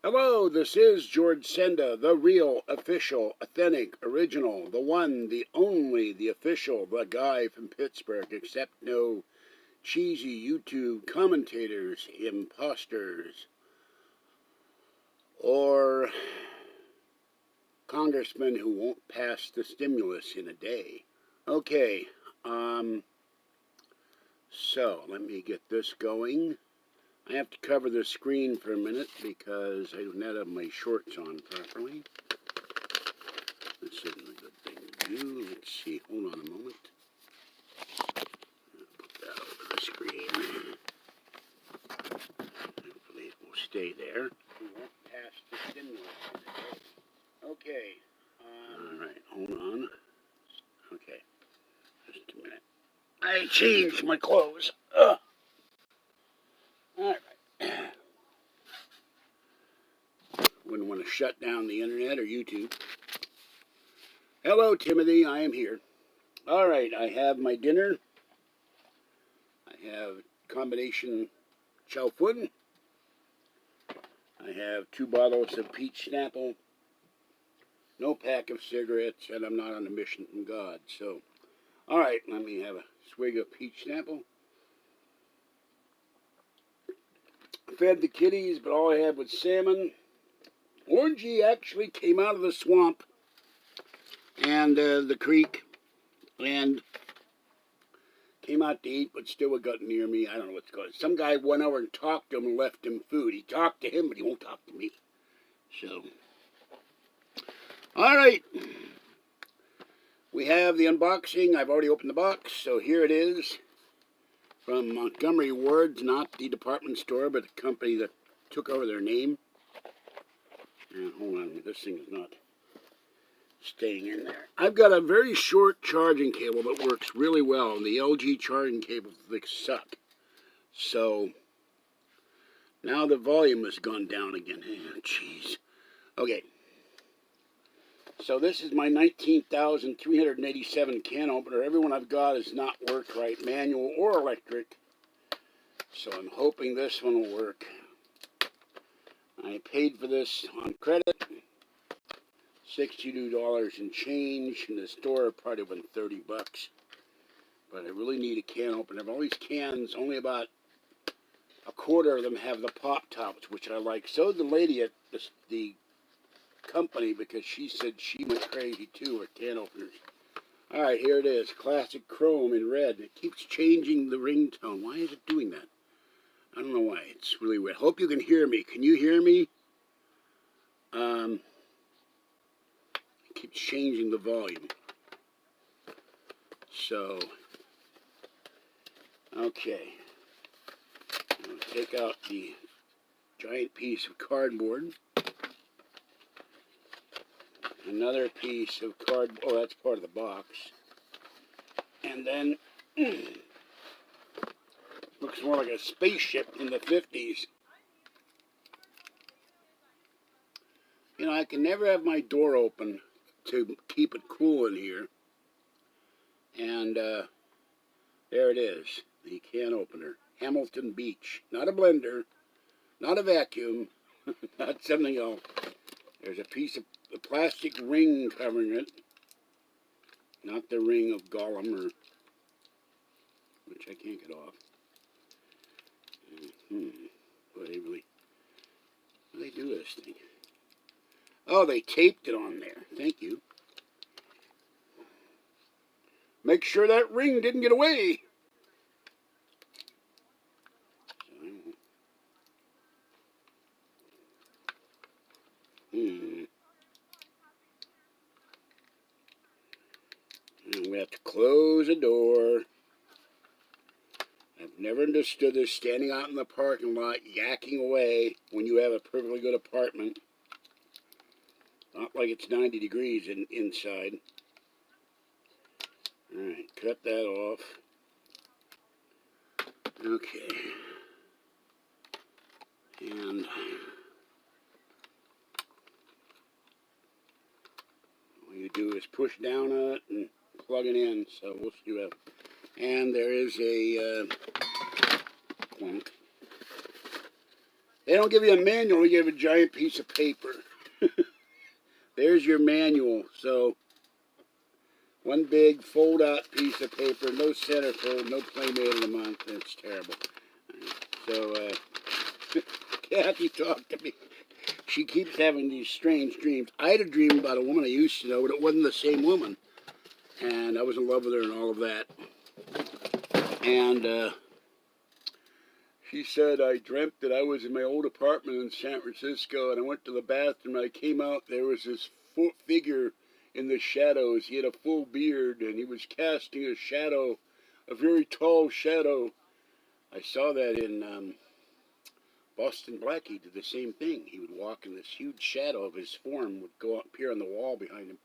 Hello, this is George Senda, the real, official, authentic, original, the one, the only, the official, the guy from Pittsburgh, except no cheesy YouTube commentators, imposters, or congressmen who won't pass the stimulus in a day. Okay, so let me get this going. I have to cover the screen for a minute because I do not have my shorts on properly. This isn't a good thing to do. Let's see. Hold on a moment. I'll put that over the screen. Hopefully it will stay there. We won't pass the stimulus today. Okay. All right. Hold on. Okay. Just a minute. I changed my clothes. Ugh. All right. Wouldn't want to shut down the internet or YouTube. Hello, Timothy. I am here. All right. I have my dinner. I have combination chow pudding. I have 2 bottles of peach Snapple. No pack of cigarettes, and I'm not on a mission from God. So, all right. Let me have a swig of peach Snapple. Fed the kitties, but all I had was salmon. Orangey actually came out of the swamp and the creek and came out to eat, but still got near me. I don't know what's going on. Some guy went over and talked to him and left him food. He talked to him, but he won't talk to me. So, all right. We have the unboxing. I've already opened the box, so here it is. From Montgomery Ward's, not the department store, but the company that took over their name. Hold on, this thing is not staying in there. I've got a very short charging cable that works really well, and the LG charging cables, they suck. So, now the volume has gone down again. Oh, jeez. Okay. So this is my 19,387 can opener. Everyone I've got has not worked right, manual or electric. So I'm hoping this one will work. I paid for this on credit, $62 and change. In the store, probably went $30. But I really need a can opener. All these cans, only about a quarter of them have the pop tops, which I like. So the lady at the company, because she said she went crazy too with can openers. All right, here it is, classic chrome in red. It keeps changing the ringtone. Why is it doing that? I don't know why. It's really weird. Hope you can hear me. Can you hear me? It keeps changing the volume. So, okay. I'll take out the giant piece of cardboard. Another piece of cardboard. Oh, that's part of the box. And then, looks more like a spaceship in the 50s. You know, I can never have my door open to keep it cool in here. And there it is, the can opener. Hamilton Beach. Not a blender, not a vacuum, not something else. There's a piece of a plastic ring covering it. Not the ring of Gollum, or which I can't get off. Boy, they really, how do they do this thing? Oh, they taped it on there. Thank you. Make sure that ring didn't get away. And we have to close the door. I've never understood this, standing out in the parking lot yakking away when you have a perfectly good apartment. Not like it's 90 degrees inside. Alright, cut that off. Okay. And all you do is push down on it and plug it in. So we'll see what. And there is a clunk. They don't give you a manual, they give you a giant piece of paper. There's your manual. So, one big fold-out piece of paper, no centerfold, no Playmate of the Month. It's terrible. So, Kathy talked to me. She keeps having these strange dreams. I had a dream about a woman I used to know, but it wasn't the same woman. And I was in love with her and all of that. And she said, I dreamt that I was in my old apartment in San Francisco, and I went to the bathroom, and I came out, there was this figure in the shadows. He had a full beard, and he was casting a shadow, a very tall shadow. I saw that in Boston Black. He did the same thing. He would walk, and this huge shadow of his form would go up, appear on the wall behind him.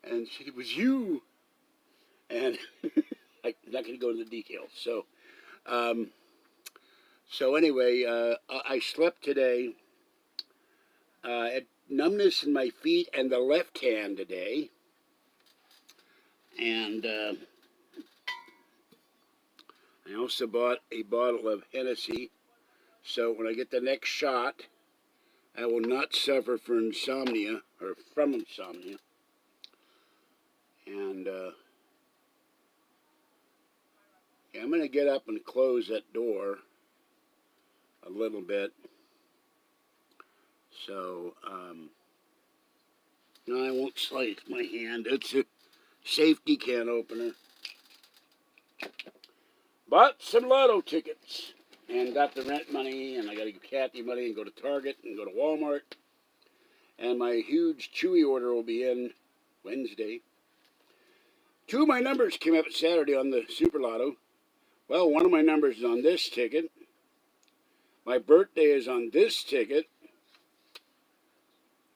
And she said, it was you. And I'm not going to go into the details. So anyway, I slept today. Had numbness in my feet and the left hand today. And I also bought a bottle of Hennessy. So when I get the next shot, I will not suffer from insomnia. And yeah, I'm going to get up and close that door a little bit. So, no, I won't slice my hand. It's a safety can opener. Bought some lotto tickets and got the rent money, and I got to give Kathy money and go to Target and go to Walmart. And my huge Chewy order will be in Wednesday. 2 of my numbers came up Saturday on the Super Lotto. Well, one of my numbers is on this ticket. My birthday is on this ticket.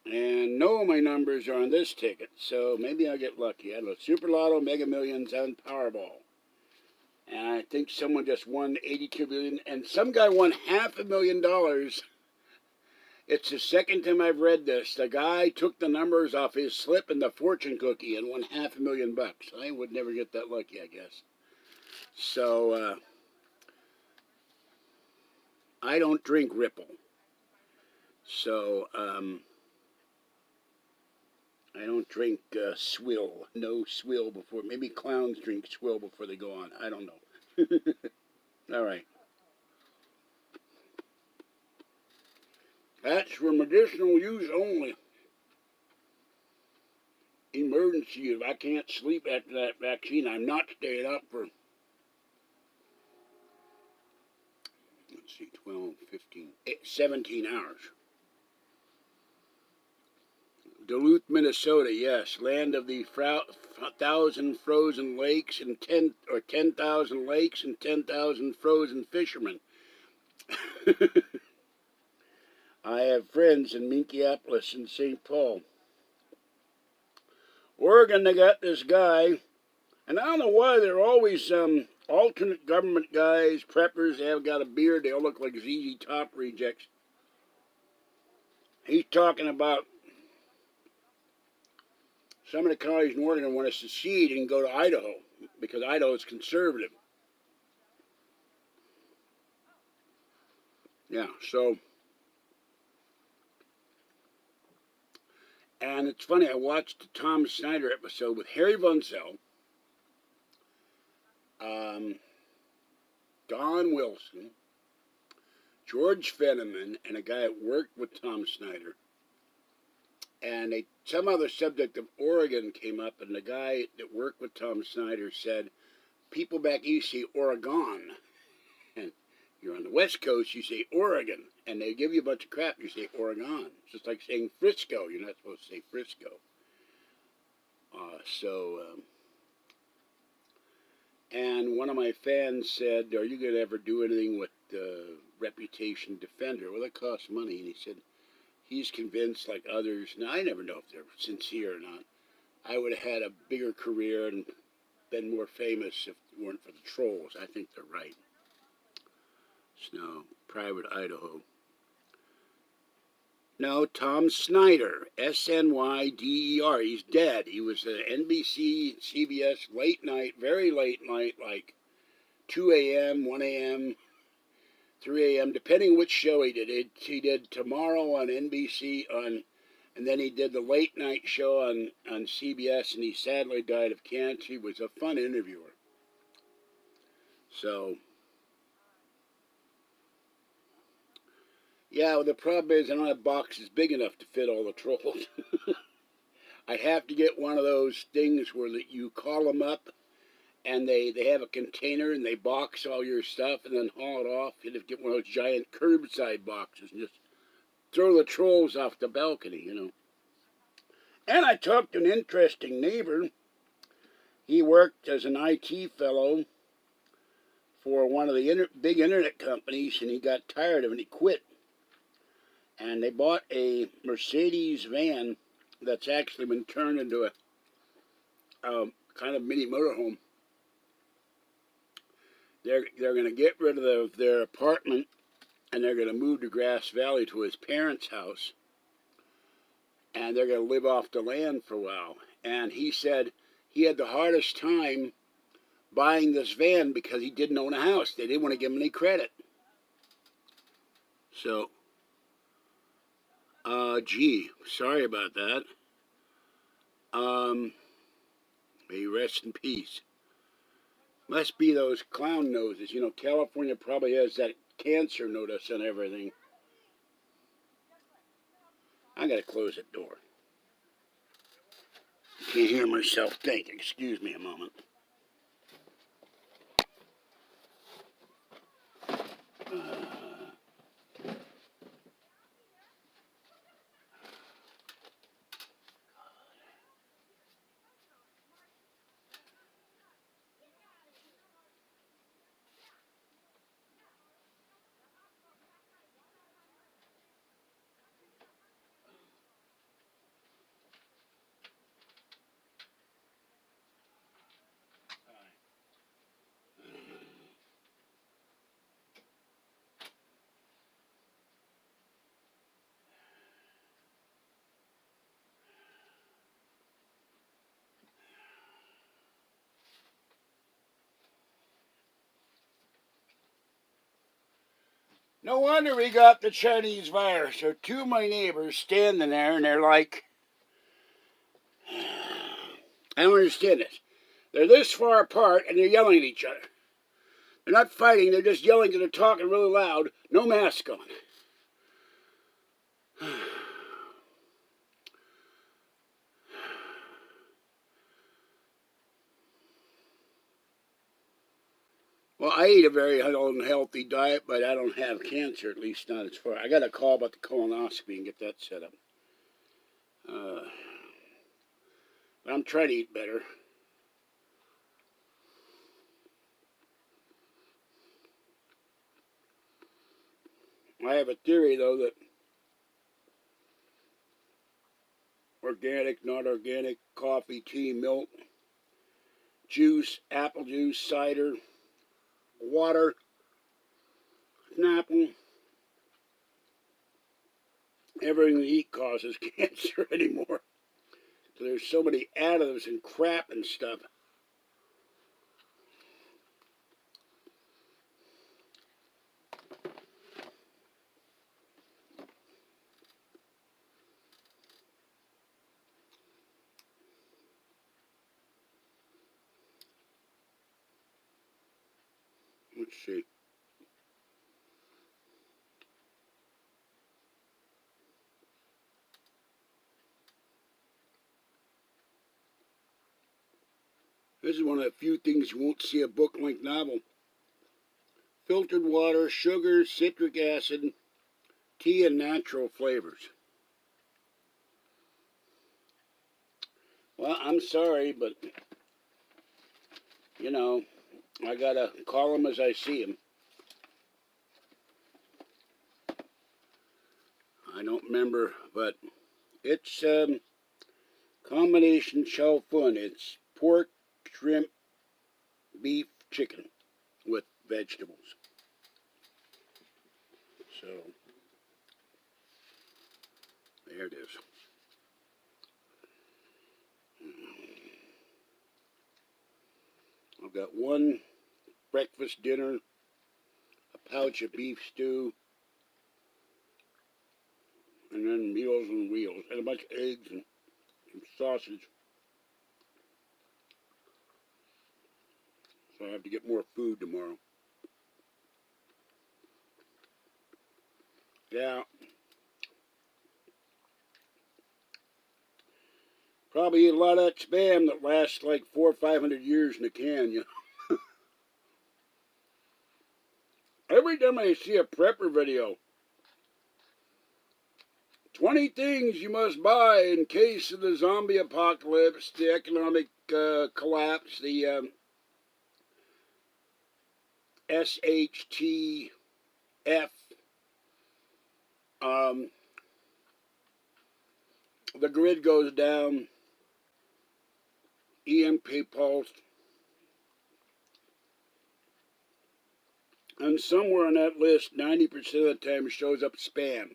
And no of my numbers are on this ticket. So maybe I'll get lucky. I don't know. Super Lotto, Mega Millions, and Powerball. And I think someone just won $82 billion. And some guy won $500,000. It's the second time I've read this. The guy took the numbers off his slip in the fortune cookie and won $500,000. I would never get that lucky, I guess. So, I don't drink Ripple. So, I don't drink swill. No swill before. Maybe clowns drink swill before they go on. I don't know. All right. That's for medicinal use only. Emergency use. I can't sleep after that vaccine. I'm not staying up for, let's see, 12, 15, 17 hours. Duluth, Minnesota, yes, land of the 1,000 frozen lakes and 10,000 lakes and 10,000 frozen fishermen. I have friends in Minneapolis and St. Paul. Oregon, they got this guy, and I don't know why they're always alternate government guys, preppers. They have got a beard. They all look like ZZ Top rejects. He's talking about some of the colleges in Oregon want to secede and go to Idaho because Idaho is conservative. Yeah, so. And it's funny, I watched the Tom Snyder episode with Harry Von Zell, Don Wilson, George Fenneman, and a guy that worked with Tom Snyder. And some other subject of Oregon came up, and the guy that worked with Tom Snyder said, people back east say Oregon. And you're on the West Coast, you say Oregon. And they give you a bunch of crap, you say Oregon. It's just like saying Frisco. You're not supposed to say Frisco. And one of my fans said, are you going to ever do anything with Reputation Defender? Well, that costs money. And he said, he's convinced, like others, now I never know if they're sincere or not, I would have had a bigger career and been more famous if it weren't for the trolls. I think they're right. Snow, Private Idaho. No, Tom Snyder, S-N-Y-D-E-R. He's dead. He was at NBC, CBS, late night, very late night, like 2 a.m., 1 a.m., 3 a.m. depending which show he did. He did Tomorrow on NBC and then he did the late night show on CBS, and he sadly died of cancer. He was a fun interviewer. So, yeah, well, the problem is I don't have boxes big enough to fit all the trolls. I'd have to get one of those things where you call them up, and they have a container, and they box all your stuff, and then haul it off. You'd have to get one of those giant curbside boxes and just throw the trolls off the balcony, you know. And I talked to an interesting neighbor. He worked as an IT fellow for one of the big internet companies, and he got tired of it and he quit. And they bought a Mercedes van that's actually been turned into a kind of mini motorhome. They're going to get rid of their apartment, and they're going to move to Grass Valley to his parents' house. And they're going to live off the land for a while. And he said he had the hardest time buying this van because he didn't own a house. They didn't want to give him any credit. So, gee, sorry about that. May you rest in peace. Must be those clown noses. You know, California probably has that cancer notice on everything. I gotta close the door. Can't hear myself think. Excuse me a moment. No wonder we got the Chinese virus. So two of my neighbors standing there, and they're like, I don't understand this. They're this far apart, and they're yelling at each other. They're not fighting, they're just yelling because they're talking really loud. No mask on. Well, I eat a very unhealthy diet, but I don't have cancer, at least not as far. I got a call about the colonoscopy and get that set up. I'm trying to eat better. I have a theory, though, that organic, not organic, coffee, tea, milk, juice, apple juice, cider, water, an apple, everything we eat causes cancer anymore. So there's so many additives and crap and stuff. Let's see. This is one of the few things you won't see a book-length novel. Filtered water, sugar, citric acid, tea, and natural flavors. Well, I'm sorry, but, you know, I gotta call them as I see them. I don't remember, but it's combination chow fun. It's pork, shrimp, beef, chicken with vegetables. So, there it is. I've got one breakfast, dinner, a pouch of beef stew, and then Meals on Wheels, and a bunch of eggs and some sausage. So I have to get more food tomorrow. Yeah. Probably eat a lot of that spam that lasts like 400 or 500 years in a can. You know? Every time I see a prepper video, 20 things you must buy in case of the zombie apocalypse, the economic collapse, the SHTF, the grid goes down, EMP pulse, and somewhere on that list, 90% of the time shows up spam.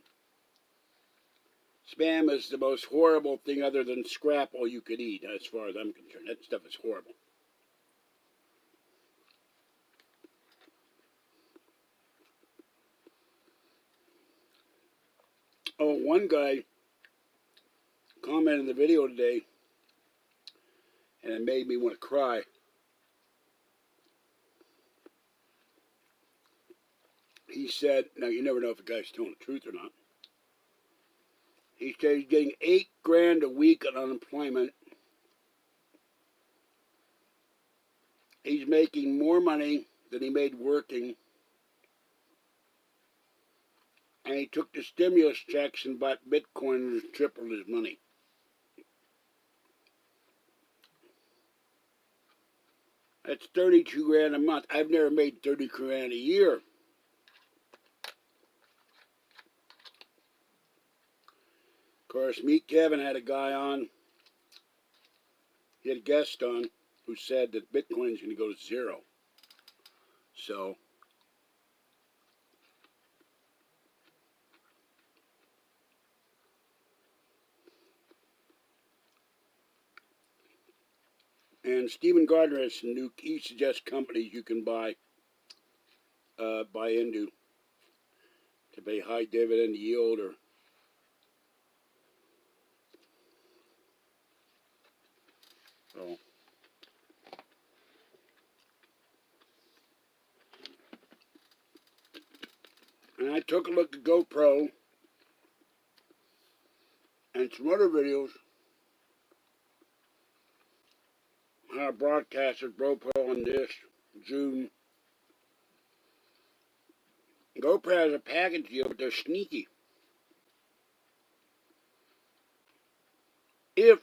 Spam is the most horrible thing other than scrapple you could eat, as far as I'm concerned. That stuff is horrible. Oh, one guy commented in the video today, and it made me want to cry. He said, now you never know if a guy's telling the truth or not. He said he's getting $8 grand a week on unemployment. He's making more money than he made working. And he took the stimulus checks and bought Bitcoin and tripled his money. That's 32 grand a month. I've never made 30 grand a year. Of course, Meet Kevin had a guy on. He had a guest on who said that Bitcoin's going to go to zero. So, and Stephen Gardner has some new, he suggests companies you can buy into to pay high dividend yield or so. And I took a look at GoPro and some other videos. How broadcasters, GoPro on this, Zoom. GoPro has a package deal, but they're sneaky. If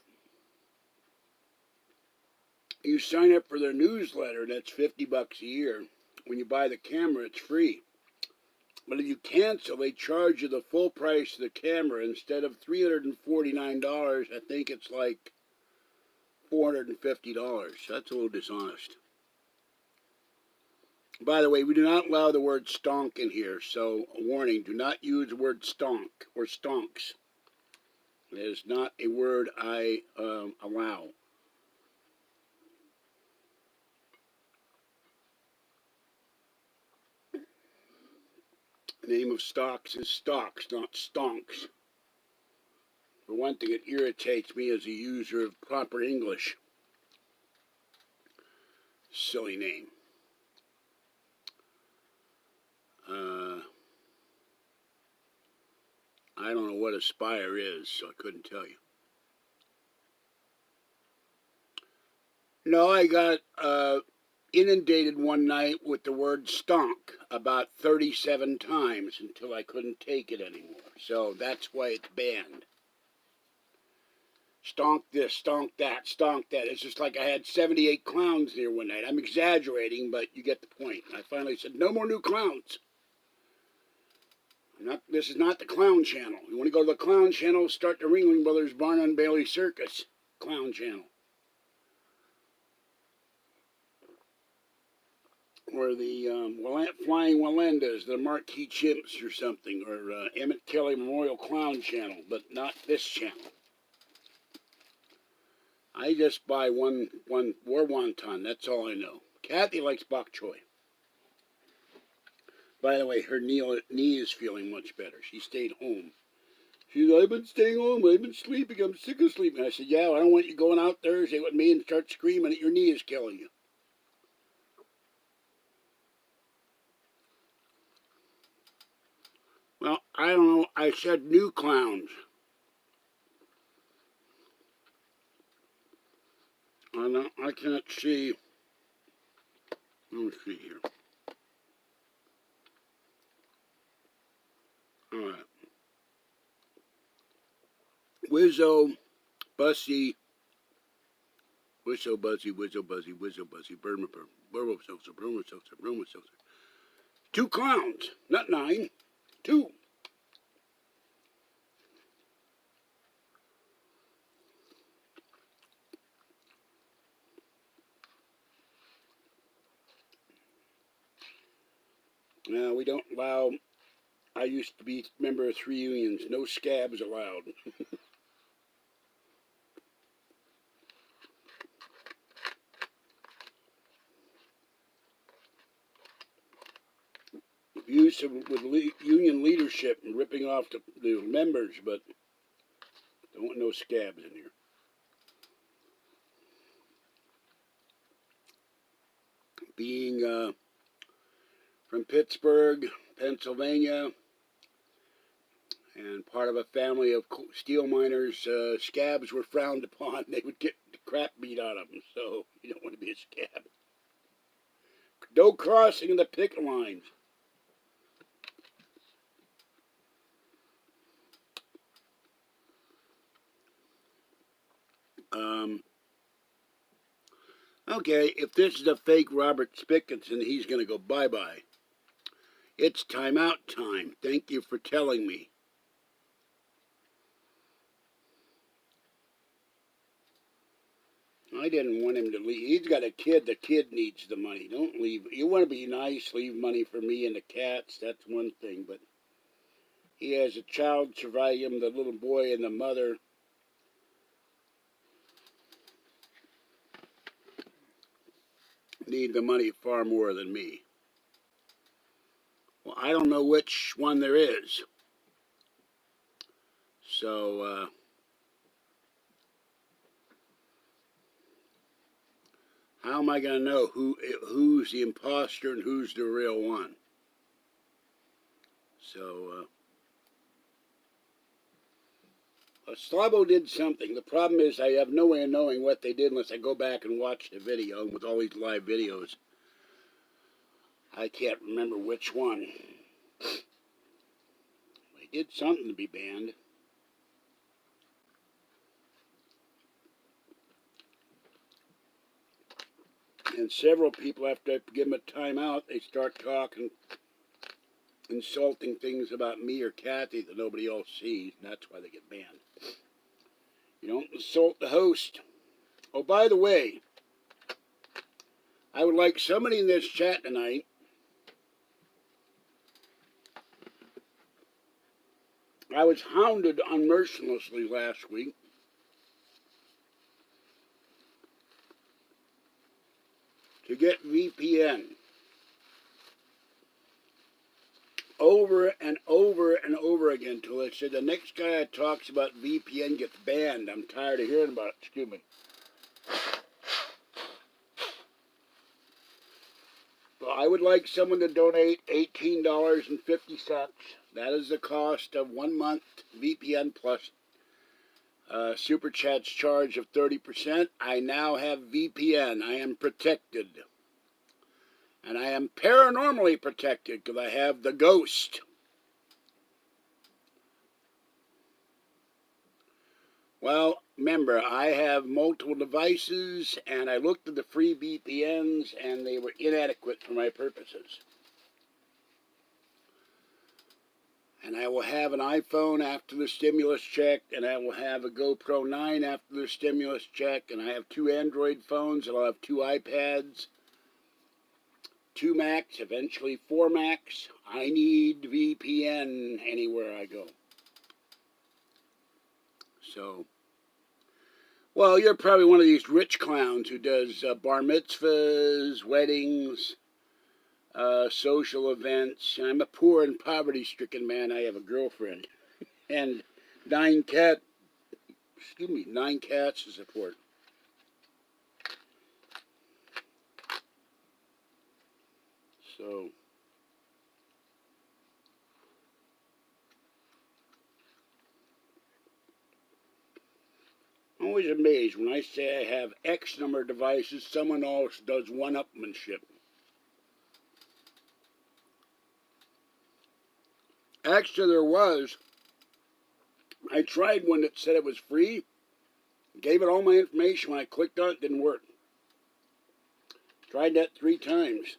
you sign up for their newsletter, that's $50 a year. When you buy the camera, it's free. But if you cancel, they charge you the full price of the camera. Instead of $349, I think it's like $450. That's a little dishonest. By the way, we do not allow the word stonk in here, so a warning, do not use the word stonk or stonks. It is not a word I allow. The name of stocks is stocks, not stonks. For one thing, it irritates me as a user of proper English. Silly name. I don't know what Aspire is, so I couldn't tell you. No, I got inundated one night with the word stonk about 37 times until I couldn't take it anymore. So that's why it's banned. Stonk this, stonk that, stonk that. It's just like I had 78 clowns here one night. I'm exaggerating, but you get the point. I finally said, no more new clowns. This is not the Clown Channel. You want to go to the Clown Channel, start the Ringling Brothers Barn and Bailey Circus. Clown Channel. Or the Flying Walendas, the Marquee Chimps or something. Or Emmett Kelly Memorial Clown Channel, but not this channel. I just buy one war wonton. That's all I know. Kathy likes bok choy. By the way, her knee is feeling much better. She stayed home. She's like, I've been staying home. I've been sleeping. I'm sick of sleeping. I said, yeah, I don't want you going out Thursday with me and start screaming that your knee is killing you. Well, I don't know. I said new clowns. I can't see. Let me see here. All right. Wizzo, Bussy, Wizzo, Buzzy, Wizzo, Buzzy, Wizzo, Buzzy, Burma, Burma, Seltzer, Burma, Seltzer, Burma, Seltzer. 2 clowns, not 9. 2. Now, we don't allow. I used to be a member of 3 unions. No scabs allowed. Use with union leadership and ripping off the members, but don't want no scabs in here. Being from Pittsburgh, Pennsylvania, and part of a family of steel miners, scabs were frowned upon. They would get the crap beat out of them, so you don't want to be a scab. No crossing of the picket lines. Okay, if this is a fake Robert Spicketson, he's going to go bye-bye. It's timeout time. Thank you for telling me. I didn't want him to leave. He's got a kid. The kid needs the money. Don't leave. You want to be nice, leave money for me and the cats. That's one thing. But he has a child surviving him, the little boy and the mother. Need the money far more than me. Well, I don't know which one there is. So, how am I going to know who's the imposter and who's the real one? So, Slavo did something. The problem is I have no way of knowing what they did unless I go back and watch the video. And with all these live videos, I can't remember which one. They did something to be banned. And several people, after I give them a timeout, they start talking, insulting things about me or Kathy that nobody else sees, and that's why they get banned. You don't insult the host. Oh, by the way, I would like somebody in this chat tonight I was hounded unmercilessly last week to get VPN. Over and over and over again till I said the next guy that talks about VPN gets banned. I'm tired of hearing about it. Excuse me. Well, I would like someone to donate $18.50. That is the cost of 1 month VPN plus Super Chat's charge of 30%. I now have VPN. I am protected. And I am paranormally protected because I have the ghost. Well, remember, I have multiple devices, and I looked at the free VPNs, and they were inadequate for my purposes. And I will have an iPhone after the stimulus check, and I will have a GoPro 9 after the stimulus check, and I have 2 Android phones, and I'll have 2 iPads, 2 Macs, eventually 4 Macs. I need VPN anywhere I go. So, well, you're probably one of these rich clowns who does bar mitzvahs, weddings, social events. I'm a poor and poverty-stricken man. I have a girlfriend and 9 cats to support. So I'm always amazed when I say I have X number of devices, someone else does one-upmanship. Actually, there was. I tried one that said it was free, gave it all my information. When I clicked on it, it didn't work. Tried that 3 times.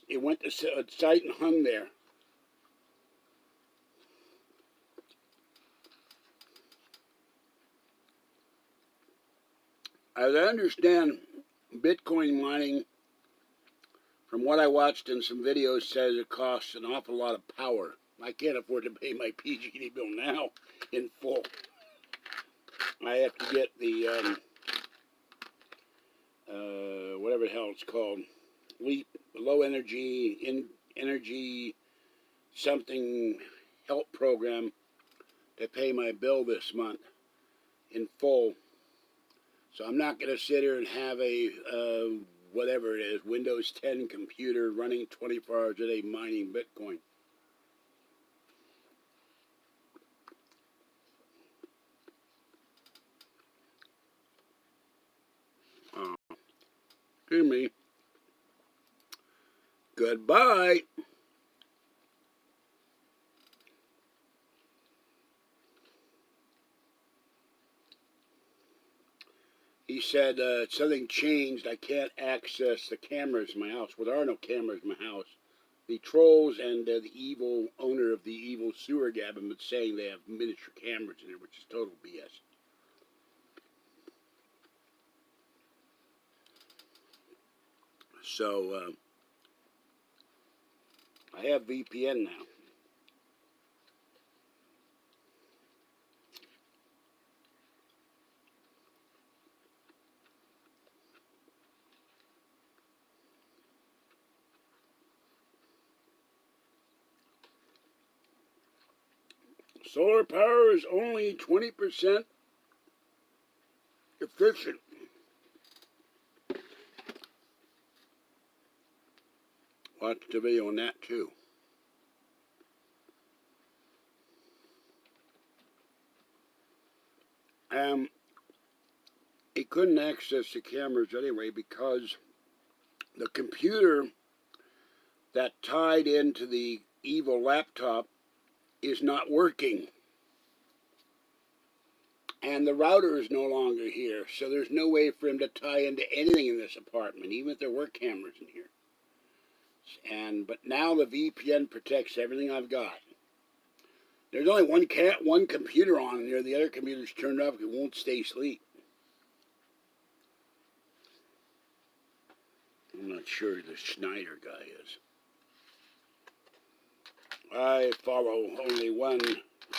It went to a site and hung there. As I understand, Bitcoin mining, from what I watched in some videos, says it costs an awful lot of power. I can't afford to pay my PG&E bill now in full. I have to get the whatever the hell it's called, low energy energy something help program to pay my bill this month in full. So I'm not going to sit here and have a whatever it is, Windows 10 computer running 24 hours a day mining Bitcoin. Excuse me. Goodbye. He said something changed. I can't access the cameras in my house. Well, there are no cameras in my house. The trolls and the evil owner of the evil sewer gab have been saying they have miniature cameras in there, which is total BS. So I have VPN now. Solar power is only 20% efficient. Watch the video on that too. He couldn't access the cameras anyway because the computer that tied into the evil laptop is not working. And the router is no longer here, so there's no way for him to tie into anything in this apartment, even if there were cameras in here. But now the VPN protects everything I've got. There's only one computer on in there. The other computer's turned off. It won't stay asleep. I'm not sure who the Schneider guy is. I follow only one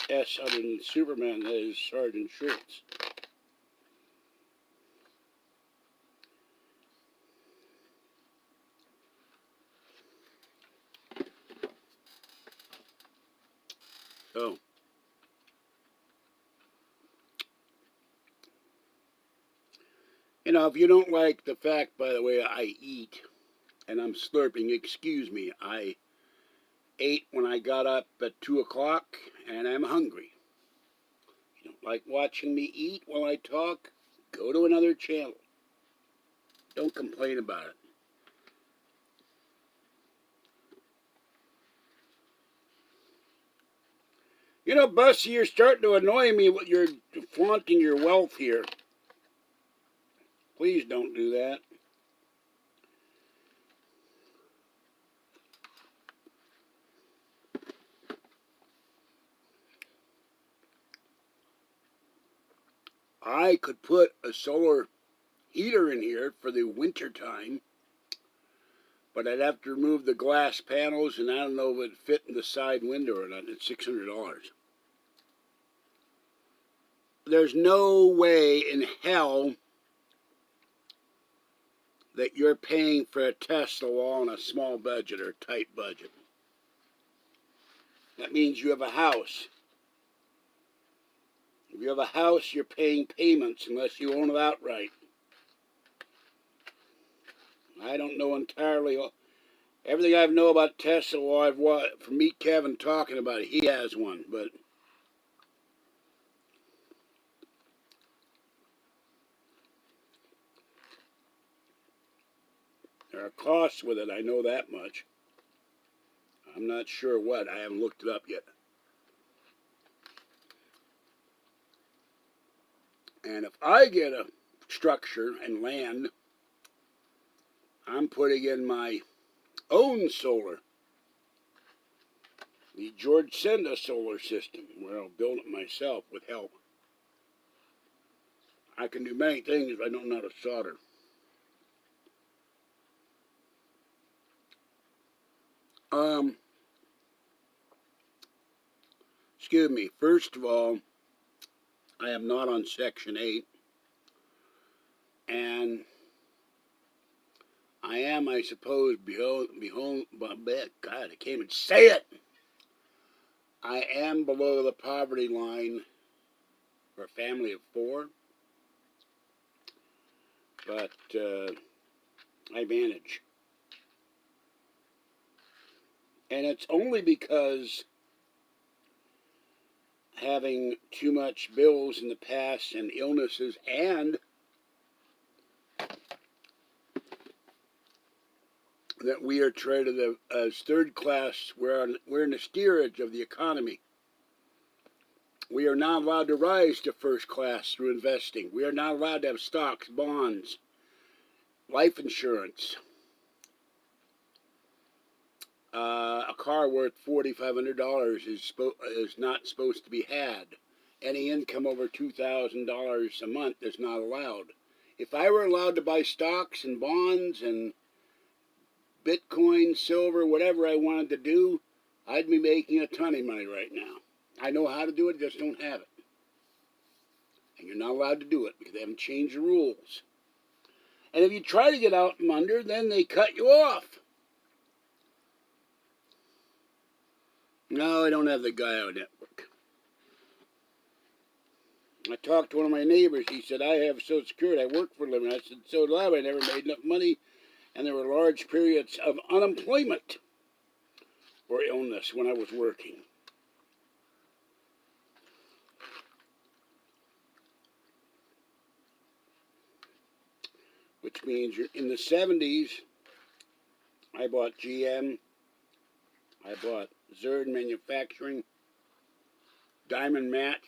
S other than Superman, that is Sergeant Schultz. So, if you don't like the fact, by the way, I eat, and I'm slurping, excuse me, I ate when I got up at 2 o'clock, and I'm hungry. If you don't like watching me eat while I talk, go to another channel. Don't complain about it. Bussy, you're starting to annoy me with your flaunting your wealth here. Please don't do that. I could put a solar heater in here for the winter time, but I'd have to remove the glass panels, and I don't know if it'd fit in the side window or not. It's $600. There's no way in hell that you're paying for a Tesla while on a small budget or tight budget. That means you have a house. If you have a house, you're paying payments unless you own it outright. I don't know entirely. Everything I know about Tesla, well, I've watched from Meet Kevin talking about it. He has one, but there are costs with it. I know that much. I'm not sure what. I haven't looked it up yet. And if I get a structure and land, I'm putting in my own solar. The George Senda solar system, where I'll build it myself with help. I can do many things if I don't know how to solder. Excuse me. First of all, I am not on Section 8. And I am, I suppose, God, I can't even say it. I am below the poverty line for a family of 4. But I manage. And it's only because having too much bills in the past and illnesses, and that we are treated as third class. We're in the steerage of the economy. We are not allowed to rise to first class through investing. We are not allowed to have stocks, bonds, life insurance. A car worth $4,500 is not supposed to be had. Any income over $2,000 a month is not allowed. If I were allowed to buy stocks and bonds and Bitcoin, silver, whatever I wanted to do, I'd be making a ton of money right now. I know how to do it, just don't have it. And you're not allowed to do it because they haven't changed the rules. And if you try to get out from under, then they cut you off. No, I don't have the Gaia network. I talked to one of my neighbors. He said, I have Social Security. I work for a living. I said, so do I. I never made enough money. And there were large periods of unemployment or illness when I was working. Which means you're in the 70s, I bought GM. I bought Zerd Manufacturing, Diamond Match,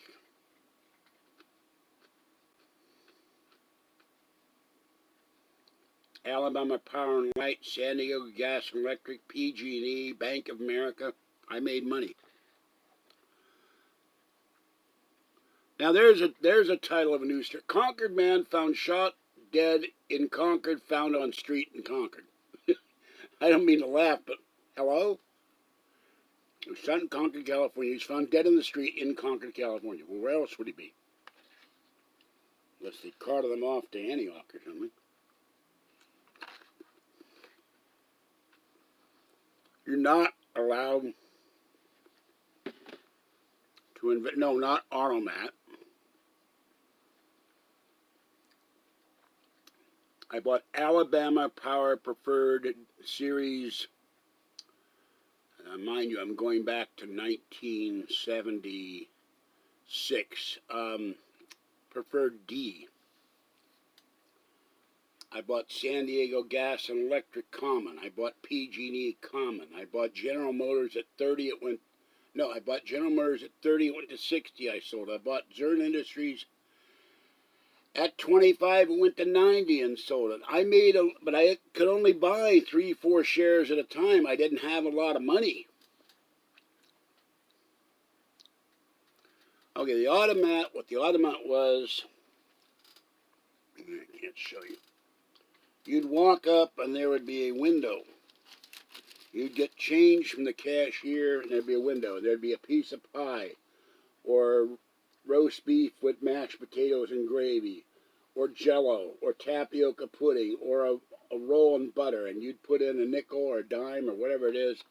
Alabama Power and Light, San Diego Gas and Electric, PG&E, Bank of America. I made money. Now there's a title of a news story. Concord man found shot dead in Concord, found on street in Concord. I don't mean to laugh, but hello? He was shot in Concord, California. He was found dead in the street in Concord, California. Well, where else would he be? Unless they carted him off to Antioch or something. You're not allowed to invest. No, not Automat. I bought Alabama Power Preferred Series. Mind you, I'm going back to 1976. Preferred D. I bought San Diego Gas and Electric Common. I bought PG&E Common. I bought General Motors at 30. I bought General Motors at 30. It went to 60. I sold. I bought Zern Industries at 25. It went to 90 and sold it. But I could only buy 3-4 shares at a time. I didn't have a lot of money. Okay, the Automat. What the Automat was, I can't show you. You'd walk up and there would be a window. You'd get change from the cashier and there'd be a window. There'd be a piece of pie or roast beef with mashed potatoes and gravy or Jell-O or tapioca pudding or a roll in butter, and you'd put in a nickel or a dime or whatever it is,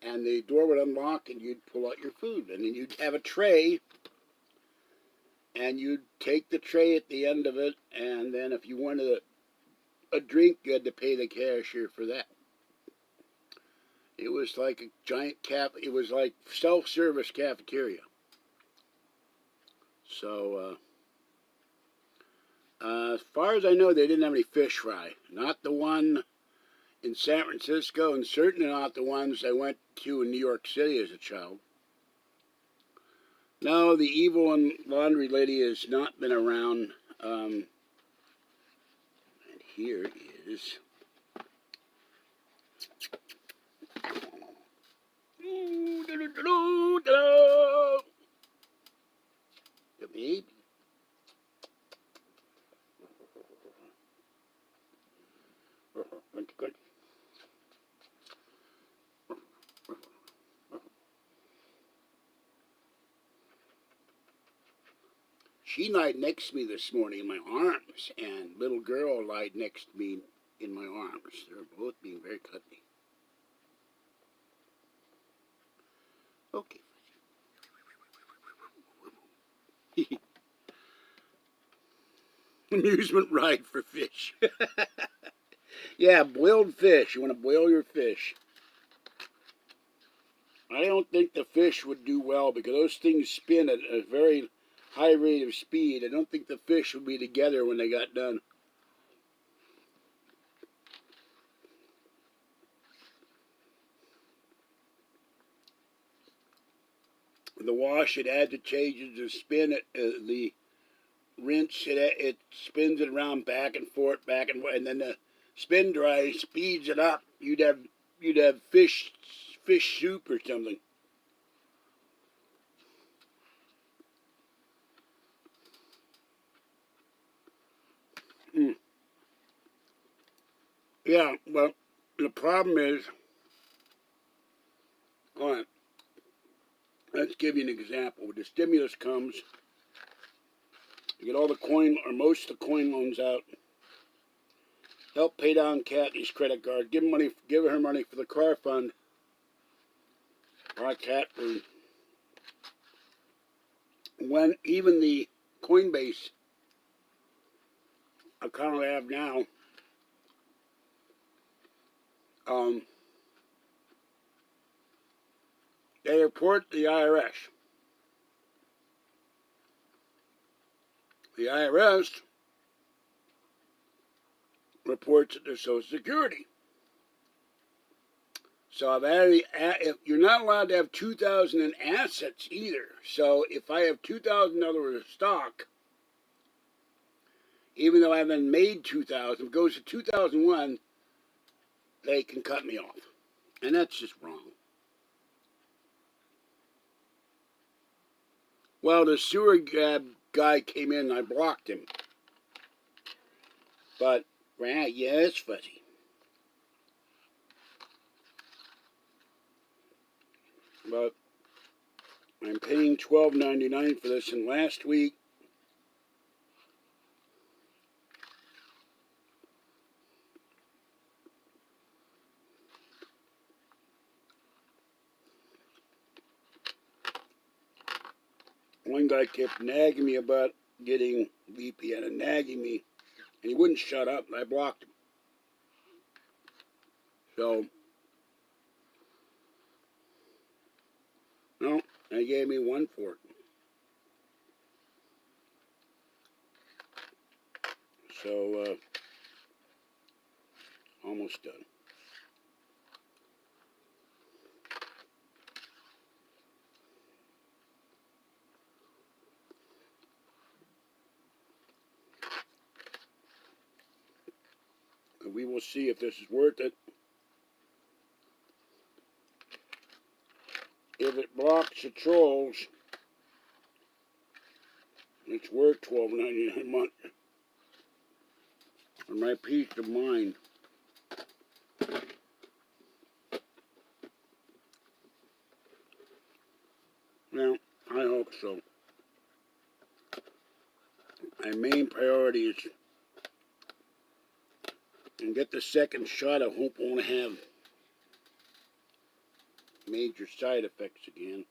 and the door would unlock, and you'd pull out your food, and then you'd have a tray, and you'd take the tray at the end of it, and then if you wanted a drink, you had to pay the cashier for that. It was like a giant it was like self-service cafeteria. So, as far as I know, they didn't have any fish fry. Not the one in San Francisco, and certainly not the ones I went to in New York City as a child. No, the evil and laundry lady has not been around. And here is... The baby. She lied next to me this morning in my arms, and little girl lied next to me in my arms. They're both being very cuddly. Okay. Amusement ride for fish. Yeah, boiled fish. You want to boil your fish. I don't think the fish would do well because those things spin at a very high rate of speed. I don't think the fish would be together when they got done. The wash, it adds the changes, the spin, the rinse, it spins it around back and forth, and then the spin dry speeds it up. You'd have fish soup or something. Yeah, well, the problem is, all right, let's give you an example. When the stimulus comes, you get all the coin, or most of the coin loans out, help pay down Kathy's credit card, give her money for the car fund. Our cat food. When even the Coinbase account I have now, they report the IRS. The IRS reports it to Social Security. So if you're not allowed to have $2,000 in assets either. So if I have $2,000 of stock, even though I haven't made $2,000, if it goes to 2001, they can cut me off, and that's just wrong. Well, the sewer guy came in, and I blocked him, but yeah, it's fuzzy. But I'm paying $12.99 for this, and last week one guy kept nagging me about getting VPN and nagging me, and he wouldn't shut up, and I blocked him. So, no, they gave me one for it. So, almost done. And we will see if this is worth it. If it blocks the trolls, it's worth $12.99 a month. For my peace of mind. Well, I hope so. My main priority is and get the second shot. I hope I won't have major side effects again.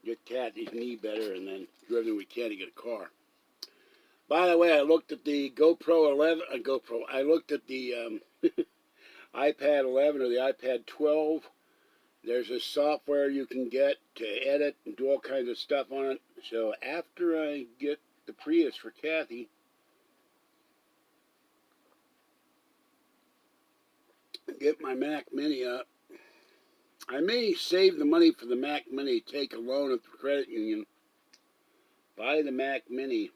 Get Kathy's knee better, and then do everything we can to get a car. By the way, I looked at the GoPro 11. I looked at the iPad 11 or the iPad 12. There's a software you can get to edit and do all kinds of stuff on it. So after I get the Prius for Kathy, get my Mac Mini up, I may save the money for the Mac Mini, take a loan at the credit union, buy the Mac Mini,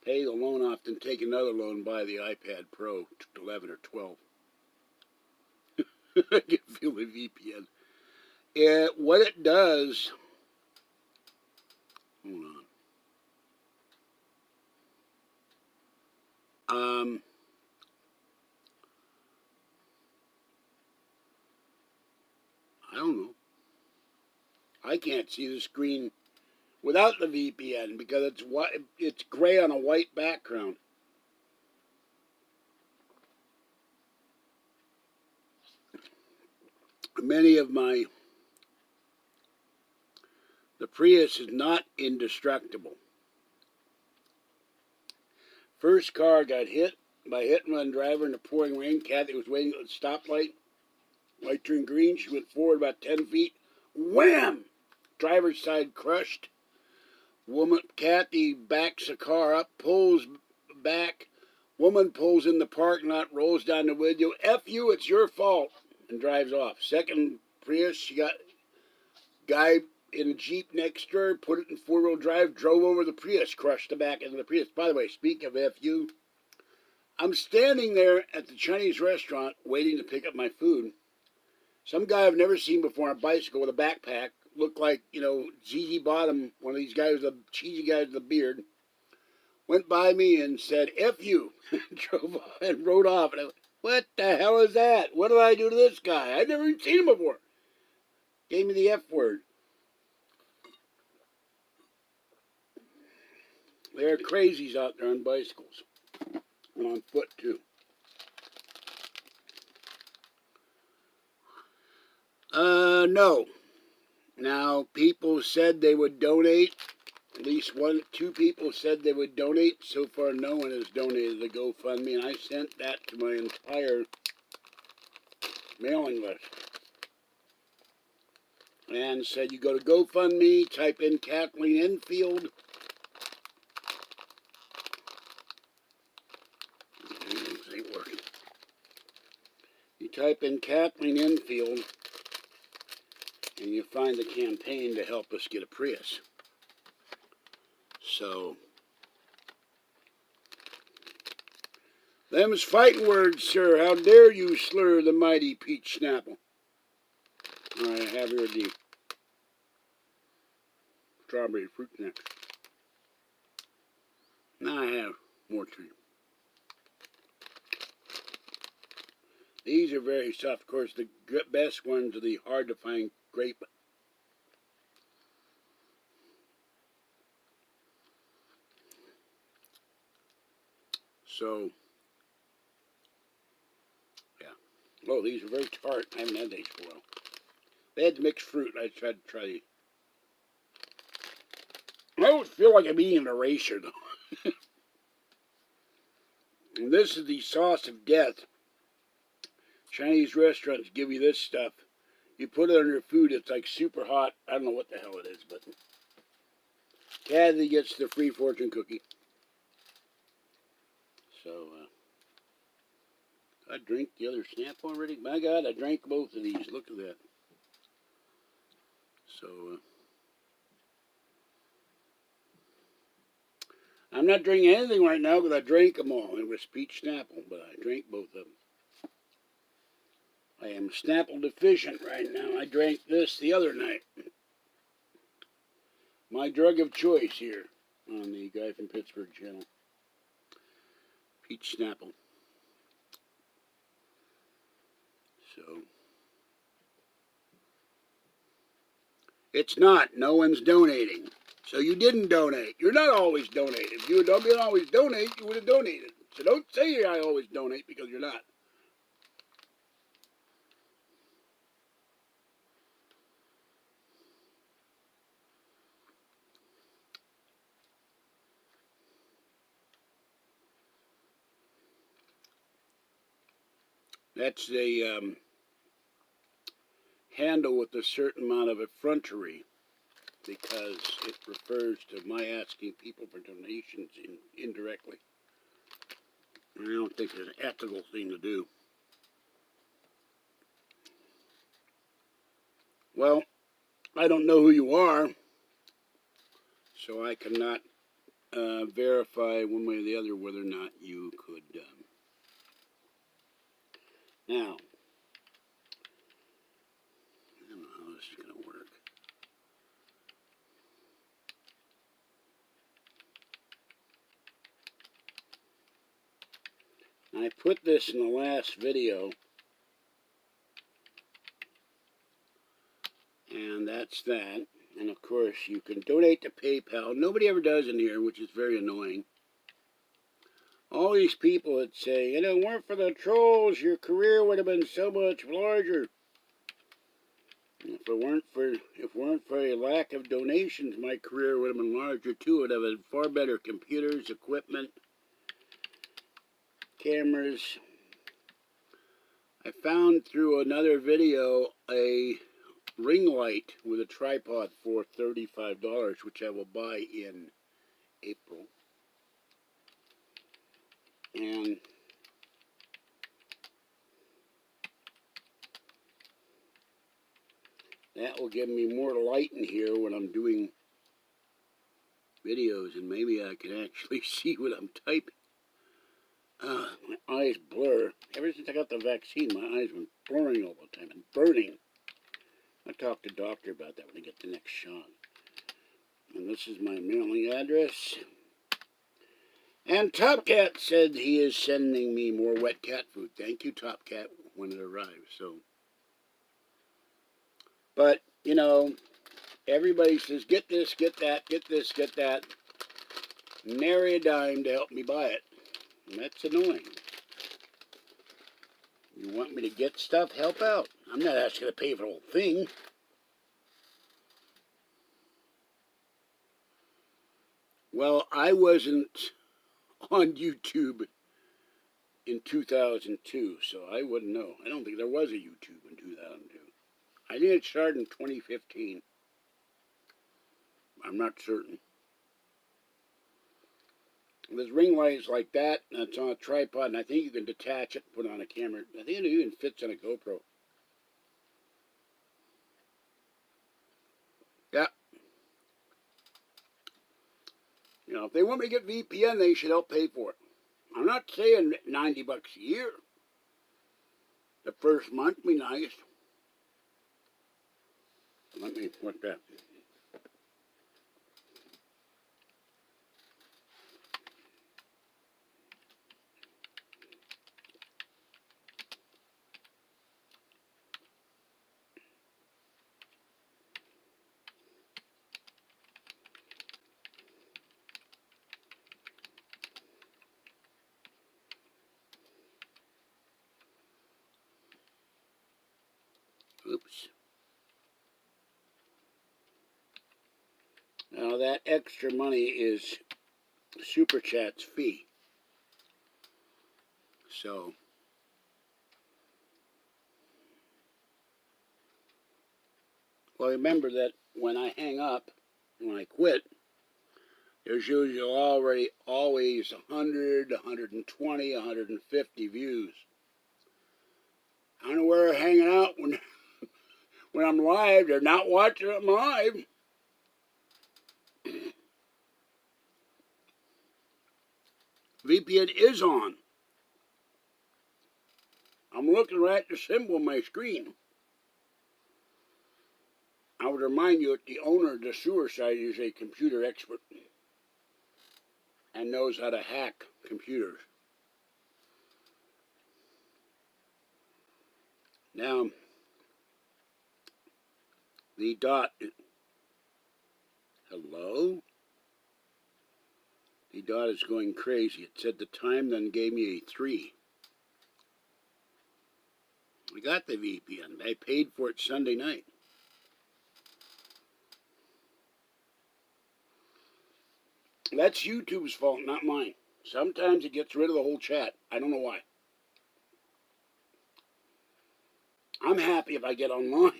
pay the loan off, then take another loan, buy the iPad Pro 11 or 12. I can feel the VPN. What it does, hold on. I don't know. I can't see the screen without the VPN because it's gray on a white background. The Prius is not indestructible. First car got hit by a hit-and-run driver in the pouring rain. Kathy was waiting at the stoplight. Light turned green. She went forward about 10 feet. Wham! Driver's side crushed. Kathy backs the car up, pulls back. Woman pulls in the parking lot, rolls down the window. F you, it's your fault, and drives off. Second Prius, she got guy in a Jeep next to her, put it in four-wheel drive, drove over the Prius, crushed the back end of the Prius. By the way, speaking of F you, I'm standing there at the Chinese restaurant waiting to pick up my food. Some guy I've never seen before on a bicycle with a backpack, looked like, ZZ Bottom, one of these guys, the cheesy guys with a beard, went by me and said, F you, drove off and rode off. And I went, what the hell is that? What did I do to this guy? I'd never even seen him before. Gave me the F word. There are crazies out there on bicycles. And on foot, too. No. Now, people said they would donate. At least two people said they would donate. So far, no one has donated the GoFundMe, and I sent that to my entire mailing list. And said you go to GoFundMe, type in Kathleen Enfield. This ain't working. You type in Kathleen Enfield, and you find the campaign to help us get a Prius. So, them's fighting words, sir. How dare you slur the mighty peach snapple? All right, I have here the strawberry fruit next. Now I have more treat. These are very soft. Of course, the best ones are the hard-to-find grape. So, yeah. Oh, these are very tart. I haven't had these for a while. They had mixed fruit. I tried to try these. I don't feel like I'm eating an eraser, though. And this is the sauce of death. Chinese restaurants give you this stuff. You put it on your food, it's like super hot. I don't know what the hell it is, but Kathy gets the free fortune cookie. So, I drank the other snap already. My God, I drank both of these. Look at that. So, I'm not drinking anything right now because I drank them all. It was peach Snapple, but I drank both of them. I am Snapple deficient right now. I drank this the other night. My drug of choice here on the Guy from Pittsburgh channel. Peach Snapple. So, it's not. No one's donating. So you didn't donate. You're not always donating. If you don't always donate, you would have donated. So don't say I always donate, because you're not. That's a handle with a certain amount of effrontery, because it refers to my asking people for donations indirectly. And I don't think it's an ethical thing to do. Well, I don't know who you are, so I cannot verify one way or the other whether or not you could. Now, I don't know how this is going to work. I put this in the last video, and that's that. And of course, you can donate to PayPal. Nobody ever does in here, which is very annoying. All these people that say, you know, weren't for the trolls, your career would have been so much larger. If it weren't for a lack of donations, my career would have been larger too. It would have had far better computers, equipment, cameras. I found through another video a ring light with a tripod for $35, which I will buy in April. And that will give me more light in here when I'm doing videos, and maybe I can actually see what I'm typing. My eyes blur. Ever since I got the vaccine, my eyes have been blurring all the time and burning. I'll talk to the doctor about that when I get the next shot. And this is my mailing address. And Top Cat said he is sending me more wet cat food. Thank you, Top Cat, when it arrives. So, but, you know, everybody says, get this, get that, get this, get that. Nary a dime to help me buy it. And that's annoying. You want me to get stuff, help out. I'm not asking to pay for the whole thing. Well, I wasn't on YouTube in 2002, so I wouldn't know. I don't think there was a YouTube in 2002. I think it started in 2015. I'm not certain. This ring light is like that, and it's on a tripod, and I think you can detach it and put it on a camera. I think it even fits on a GoPro. Yeah. You know, if they want me to get VPN, they should help pay for it. I'm not saying $90 a year. The first month be nice. Let me put that. Oops. Now that extra money is Super Chat's fee. So, well, remember that when I hang up, when I quit, there's usually always 100, 120, 150 views. I don't know where they're hanging out when I'm live. They're not watching it live. VPN is on. I'm looking right at the symbol on my screen. I would remind you that the owner of the sewer site is a computer expert and knows how to hack computers. Now, the dot, hello? The dot is going crazy. It said the time, then gave me a 3. I got the VPN. I paid for it Sunday night. That's YouTube's fault, not mine. Sometimes it gets rid of the whole chat. I don't know why. I'm happy if I get online.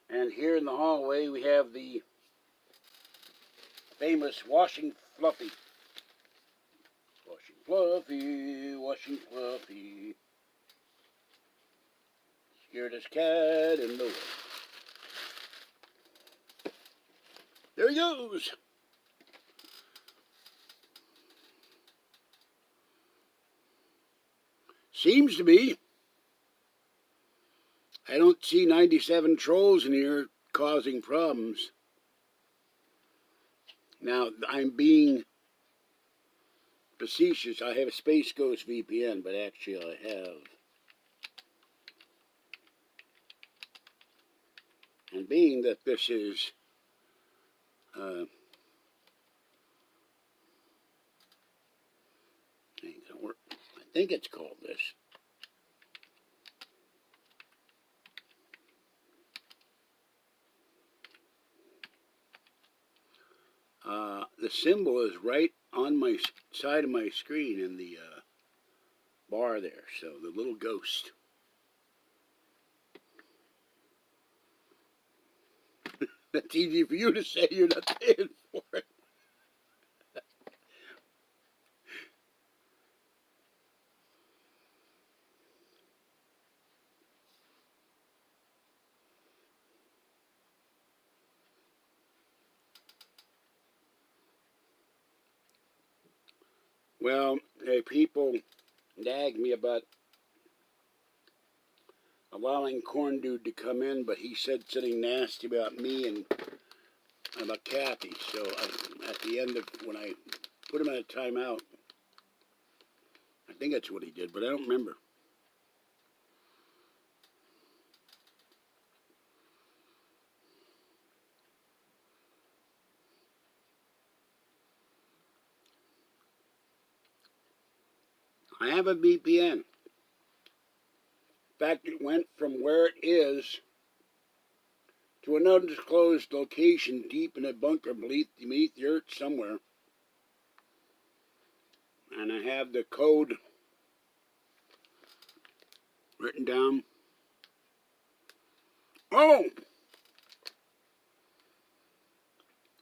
And here in the hallway we have the famous Washing Fluffy. Washing Fluffy, washing Fluffy. Scaredest cat in the world. There he goes. Seems to be. I don't see 97 trolls in here causing problems. Now, I'm being facetious. I have a Space Ghost VPN, but actually I have. And being that this is ain't gonna work. I think it's called this. The symbol is right on my side of my screen in the bar there, so the little ghost. That's easy for you to say, you're not paying for it. Well, people nag me about allowing Corn Dude to come in, but he said something nasty about me and about Kathy. So at the end of when I put him in a timeout, I think that's what he did, but I don't remember. I have a VPN. In fact, it went from where it is to an undisclosed location deep in a bunker beneath the earth somewhere. And I have the code written down. Oh!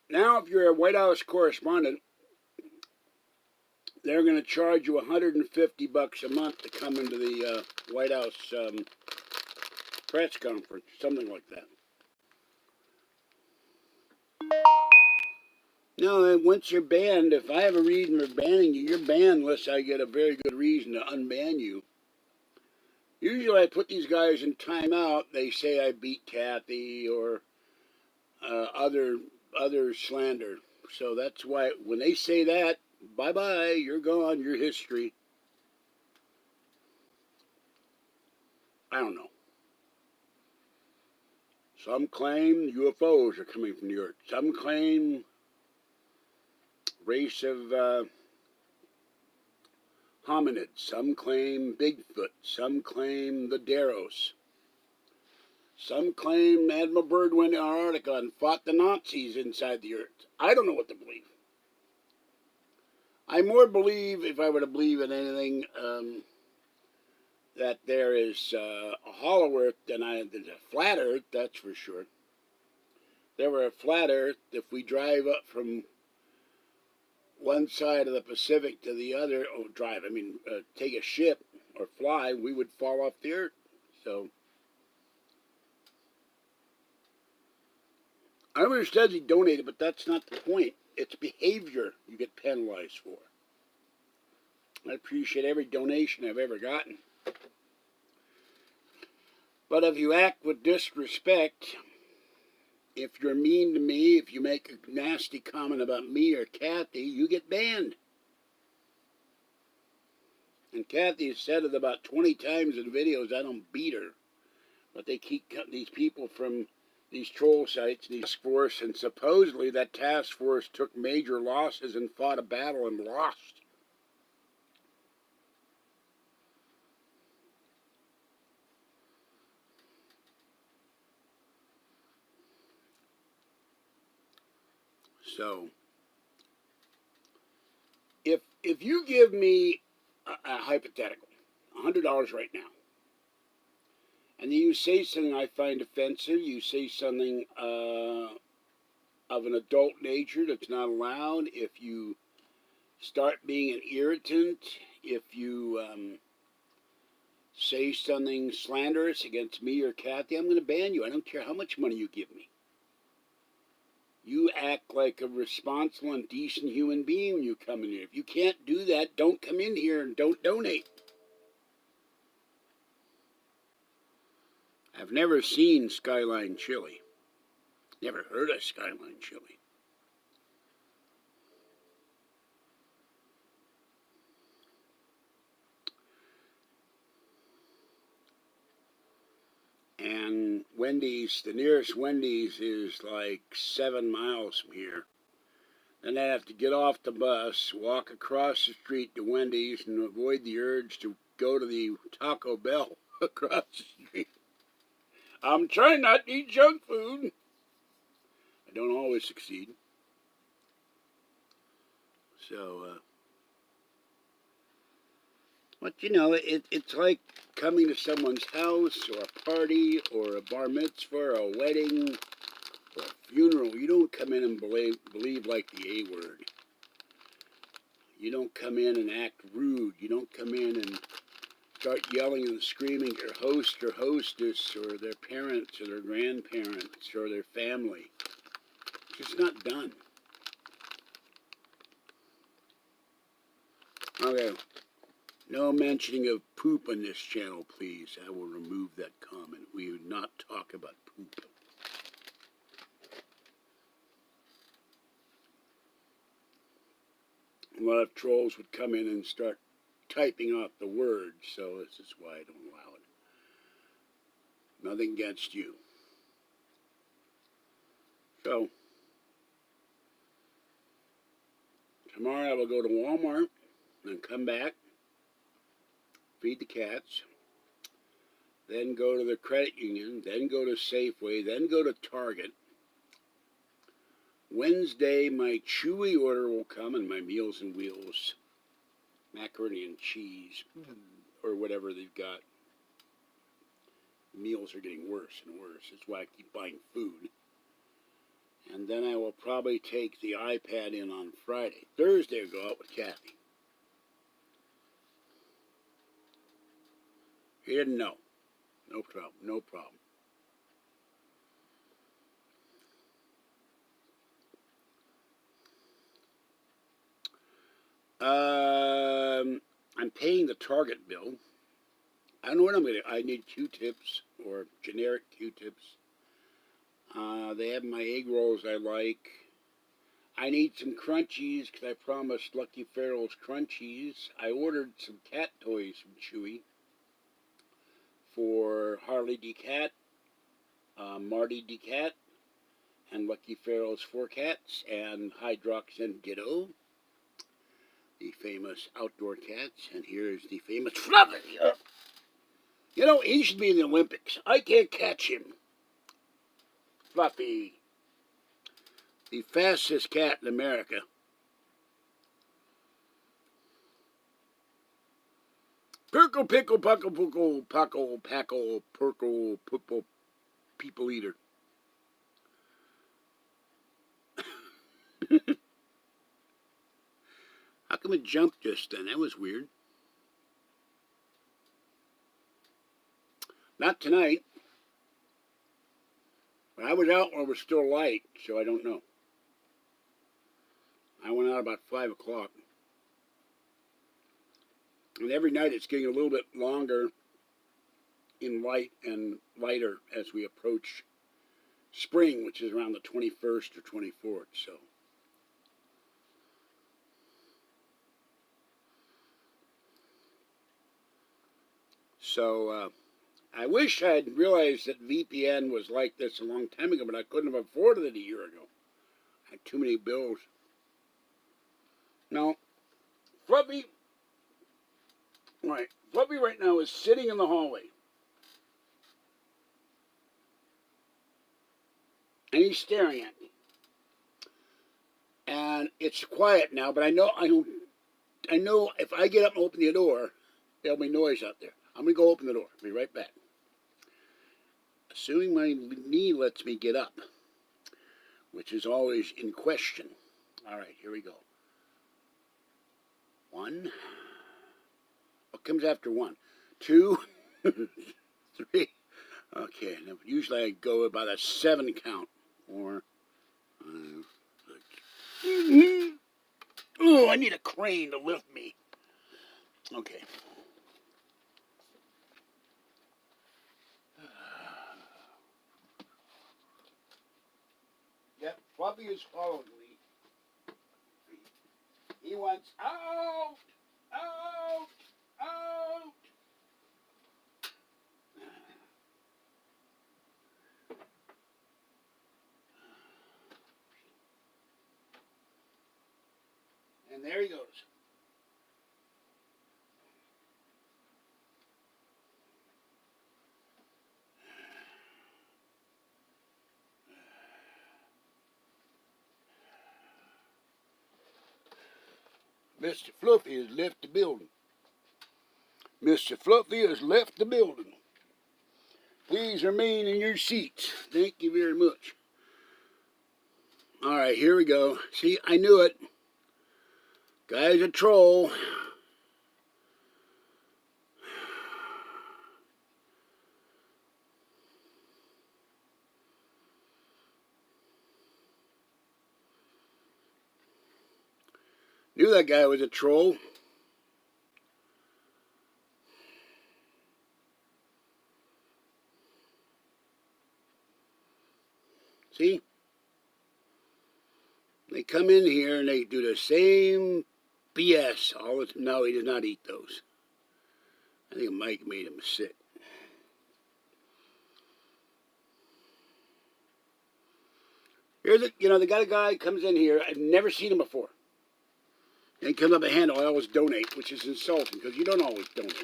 Now if you're a White House correspondent, they're going to charge you $150 a month to come into the White House press conference, something like that. No, once you're banned, if I have a reason for banning you, you're banned unless I get a very good reason to unban you. Usually I put these guys in timeout. They say I beat Kathy or other slander. So that's why when they say that, bye-bye, you're gone, you're history. I don't know. Some claim UFOs are coming from the earth. Some claim race of hominids. Some claim Bigfoot. Some claim the Daros. Some claim Admiral Byrd went to Antarctica and fought the Nazis inside the earth. I don't know what to believe. I more believe, if I were to believe in anything, that there is a hollow earth than there's a flat earth, that's for sure. If there were a flat earth, if we drive up from one side of the Pacific to the other, take a ship or fly, we would fall off the earth. So, I understand he donated, but that's not the point. It's behavior you get penalized for. I appreciate every donation I've ever gotten. But if you act with disrespect, if you're mean to me, if you make a nasty comment about me or Kathy, you get banned. And Kathy has said it about 20 times in videos, I don't beat her. But they keep cutting these people from these troll sites, these task force, and supposedly that task force took major losses and fought a battle and lost. So, if you give me a hypothetical, $100 right now, and you say something I find offensive, you say something of an adult nature that's not allowed, if you start being an irritant, if you say something slanderous against me or Kathy, I'm going to ban you. I don't care how much money you give me. You act like a responsible and decent human being when you come in here. If you can't do that, don't come in here and don't donate. I've never seen Skyline Chili. Never heard of Skyline Chili. And Wendy's, the nearest Wendy's is like 7 miles from here. Then I have to get off the bus, walk across the street to Wendy's, and avoid the urge to go to the Taco Bell across the street. I'm trying not to eat junk food. I don't always succeed. So, but you know, it's like coming to someone's house or a party or a bar mitzvah or a wedding or a funeral. You don't come in and believe like the A word. You don't come in and act rude. You don't come in and start yelling and screaming at your host or hostess or their parents or their grandparents or their family. It's just not done. Okay. No mentioning of poop on this channel, please. I will remove that comment. We would not talk about poop. A lot of trolls would come in and start typing out the words, so this is why I don't allow it. Nothing against you. So, tomorrow I will go to Walmart and come back, feed the cats, then go to the credit union, then go to Safeway, then go to Target. Wednesday, my Chewy order will come and my Meals and Wheels macaroni and cheese or whatever they've got. Meals are getting worse and worse. That's why I keep buying food. And then I will probably take the iPad in on Friday. Thursday I'll go out with Kathy. He didn't know. No problem. No problem. I'm paying the Target bill. I don't know what I'm going to. I need Q-tips or generic Q-tips. They have my egg rolls I like. I need some crunchies because I promised Lucky Ferrell's crunchies. I ordered some cat toys from Chewy for Harley DeCat, Marty DeCat, and Lucky Ferrell's 4 cats, and Hydrox and Ditto, the famous outdoor cats. And here is the famous Fluffy. You know, he should be in the Olympics. I can't catch him. Fluffy. The fastest cat in America. Perkle, pickle, puckle, puckle, puckle, packle, perkle, pupple, people eater. How come it jumped just then? That was weird. Not tonight. But I was out when it was still light, so I don't know. I went out about 5 o'clock. And every night it's getting a little bit longer in light and lighter as we approach spring, which is around the 21st or 24th. So I wish I'd realized that VPN was like this a long time ago, but I couldn't have afforded it a year ago. I had too many bills. Now, Fluffy, Fluffy right now is sitting in the hallway. And he's staring at me. And it's quiet now, but I know if I get up and open the door, there'll be noise out there. I'm going to go open the door. I'll be right back. Assuming my knee lets me get up, which is always in question. All right, here we go. 1. What comes after 1? 2, 3. Okay, now usually I go about a 7 count. 4, 5, 6. Oh, I need a crane to lift me. Okay. Yep, Fluffy is following me. He wants out, out, out. And there he goes. Mr. Fluffy has left the building. Mr. Fluffy has left the building. Please remain in your seats. Thank you very much. All right, here we go. See, I knew it. Guy's a troll. Knew that guy was a troll. See? They come in here and they do the same BS all the time. No, he does not eat those. I think Mike made him sick. Here's the guy comes in here. I've never seen him before. And he comes up a handle. I always donate, which is insulting because you don't always donate.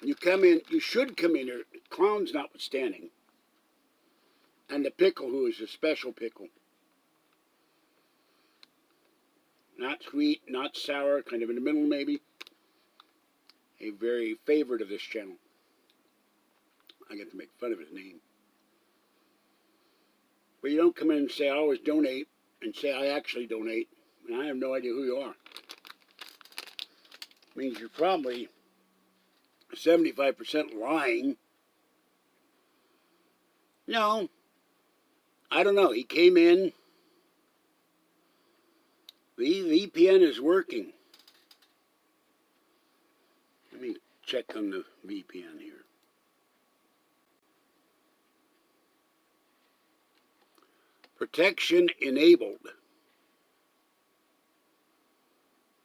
You come in, you should come in here, clowns notwithstanding. And the pickle, who is a special pickle. Not sweet, not sour, kind of in the middle maybe. A very favorite of this channel. I get to make fun of his name. But you don't come in and say, I always donate, and say, I actually donate, and I have no idea who you are. It means you're probably 75% lying. No. I don't know. He came in. The VPN is working. Let me check on the VPN here. Protection enabled.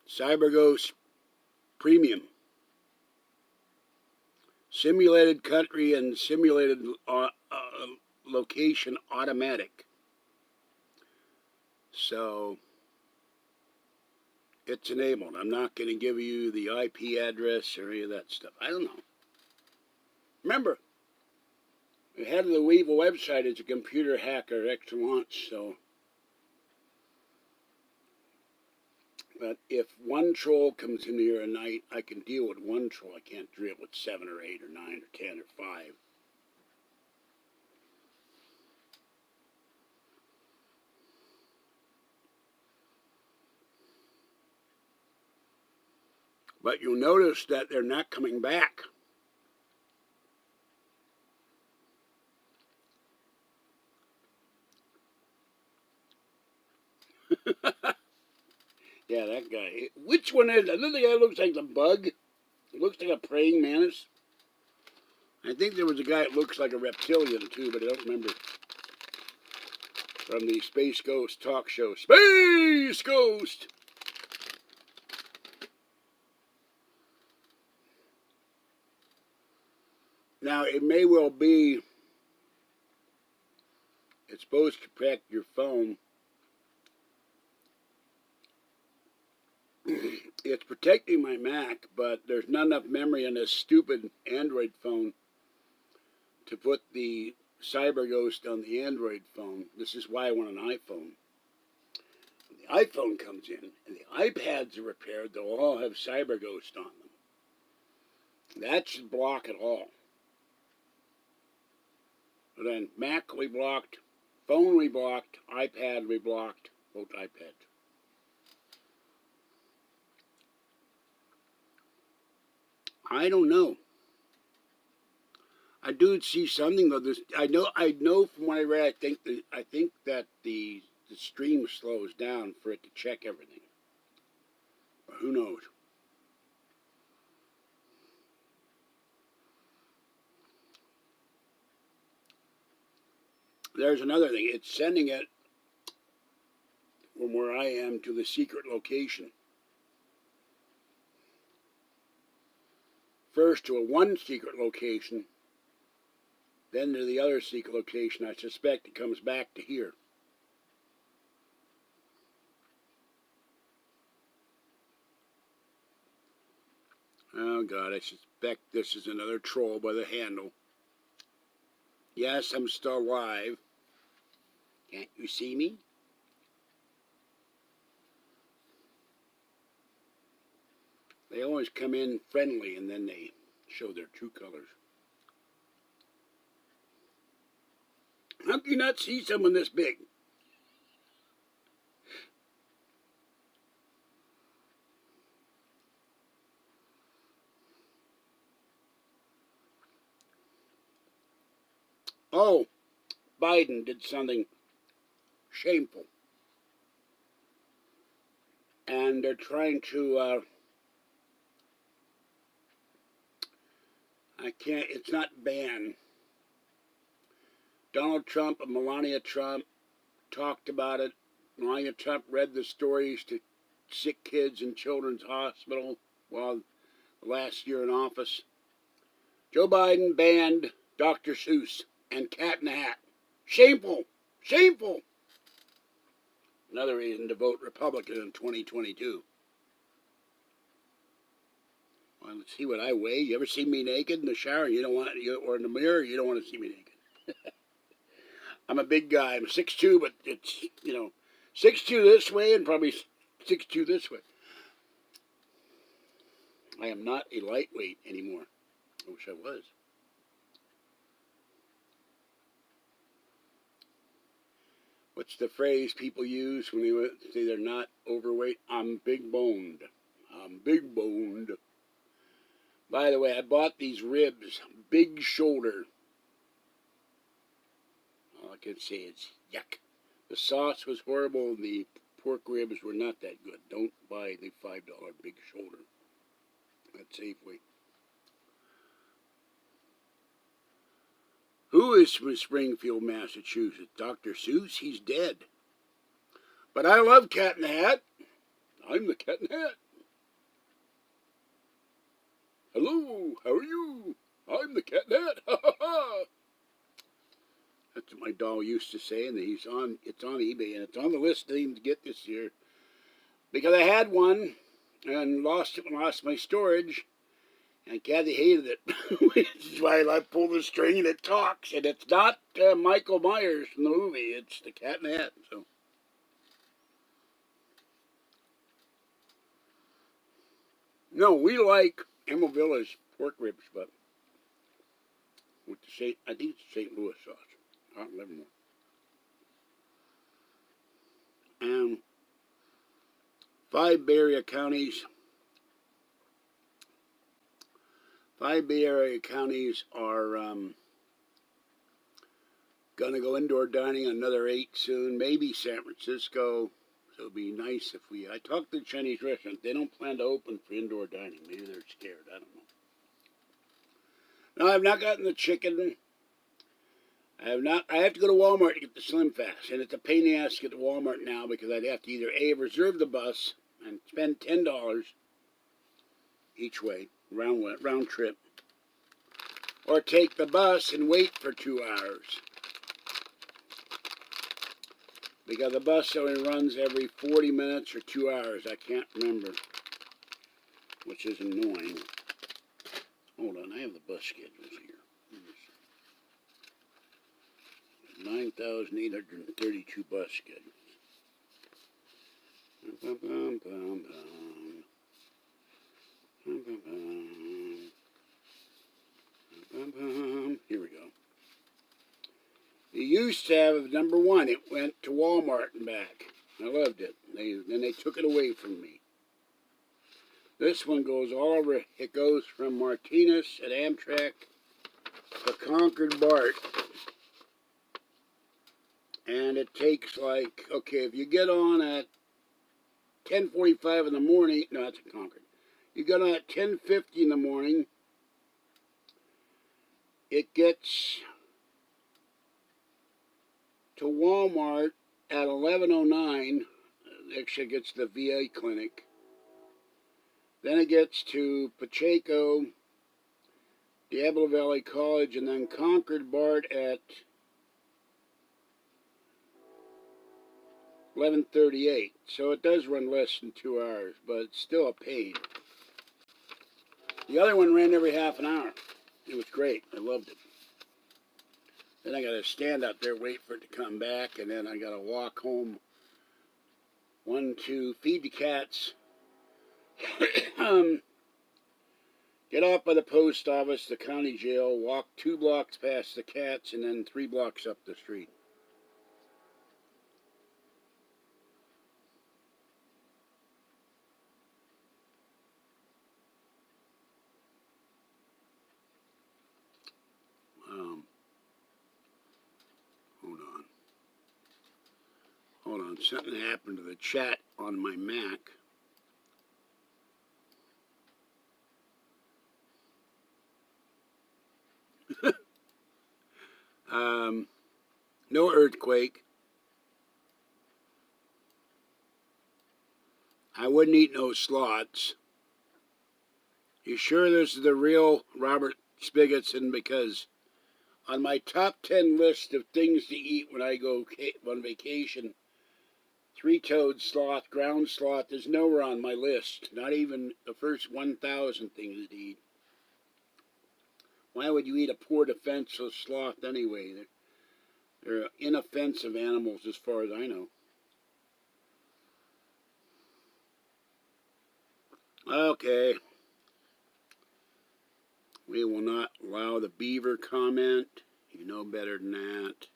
CyberGhost Premium. Simulated country and simulated location automatic. So it's enabled. I'm not going to give you the IP address or any of that stuff. I don't know. Remember, the head of the Weevil website is a computer hacker excellence, so. But if one troll comes in here a night, I can deal with one troll. I can't deal with 7 or 8 or 9 or 10 or 5. But you'll notice that they're not coming back. Yeah, that guy. Which one is that? Another guy looks like the bug. It looks like a praying mantis. I think there was a guy that looks like a reptilian too, but I don't remember. From the Space Ghost talk show. Space Ghost! Now, it may well be it's supposed to protect your phone. It's protecting my Mac, but there's not enough memory on this stupid Android phone to put the CyberGhost on the Android phone. This is why I want an iPhone. When the iPhone comes in and the iPads are repaired, they'll all have CyberGhost on them. That should block it all. But then Mac we blocked, phone we blocked, iPad we blocked, both iPads. I don't know. I do see something though. I know from what I read. I think that the stream slows down for it to check everything. But who knows? There's another thing. It's sending it from where I am to the secret location. First to one secret location, then to the other secret location. I suspect it comes back to here. Oh God, I suspect this is another troll by the handle. Yes, I'm still alive. Can't you see me? They always come in friendly and then they show their true colors. How can you not see someone this big? Oh, Biden did something shameful. And they're trying to, it's not ban. Donald Trump and Melania Trump talked about it. Melania Trump read the stories to sick kids in Children's Hospital while last year in office. Joe Biden banned Dr. Seuss and Cat in the Hat. Shameful! Shameful! Another reason to vote Republican in 2022. Well, let's see what I weigh. You ever see me naked in the shower? You don't want or in the mirror, you don't want to see me naked. I'm a big guy. I'm 6'2", but it's, 6'2" this way and probably 6'2" this way. I am not a lightweight anymore. I wish I was. What's the phrase people use when they say they're not overweight? I'm big boned. I'm big boned. By the way, I bought these ribs, big shoulder. All I can say is yuck. The sauce was horrible. The pork ribs were not that good. Don't buy the $5 big shoulder at Safeway. Who is from Springfield, Massachusetts? Dr. Seuss? He's dead. But I love Cat in the Hat. I'm the Cat in the Hat. Hello, how are you? I'm the Cat in the Hat. Ha ha ha. That's what my doll used to say, and it's on eBay, and it's on the list to get this year. Because I had one and lost my storage. And Kathy hated it, which is why I pull the string and it talks. And it's not Michael Myers from the movie. It's the Cat in the Hat. So, no, we like Emerald Village pork ribs, but with the I think it's St. Louis sauce, hot Livermore. And 5 Bay Area counties. 5 Bay Area counties are going to go indoor dining, another 8 soon, maybe San Francisco. So it'd be nice if I talked to the Chinese restaurant. They don't plan to open for indoor dining. Maybe they're scared. I don't know. No, I've not gotten the chicken. I have to go to Walmart to get the Slim Fast. And it's a pain in the ass to get to Walmart now because I'd have to either A, reserve the bus and spend $10 each way. Round trip. or take the bus and wait for 2 hours. Because the bus only runs every 40 minutes or 2 hours. I can't remember, which is annoying. Hold on, I have the bus schedules here. 9,832 bus schedules. Bum, bum, bum, bum. Bum, bum, bum. Bum, bum. Here we go. It used to have number 1. It went to Walmart and back. I loved it. Then they took it away from me. This one goes all over. It goes from Martinez at Amtrak to Concord BART. And it takes like, okay, if you get on at 10:45 in the morning, no, that's in Concord. You get on at 10:50 in the morning, it gets to Walmart at 11:09. Actually, it gets to the VA clinic. Then it gets to Pacheco, Diablo Valley College, and then Concord BART at 11:38. So it does run less than 2 hours, but it's still a pain. The other one ran every half an hour. It was great. I loved it. Then I got to stand out there, wait for it to come back, and then I got to walk home. 1, 2, feed the cats. Get off by the post office, the county jail, walk 2 blocks past the cats, and then 3 blocks up the street. Hold on, something happened to the chat on my Mac. No earthquake. I wouldn't eat no slots. You sure this is the real Robert Spigetson? Because on my top 10 list of things to eat when I go on vacation, 3-toed sloth, ground sloth is nowhere on my list. Not even the first 1,000 things to eat. Why would you eat a poor defenseless sloth anyway? They're inoffensive animals as far as I know. Okay. We will not allow the beaver comment. You know better than that.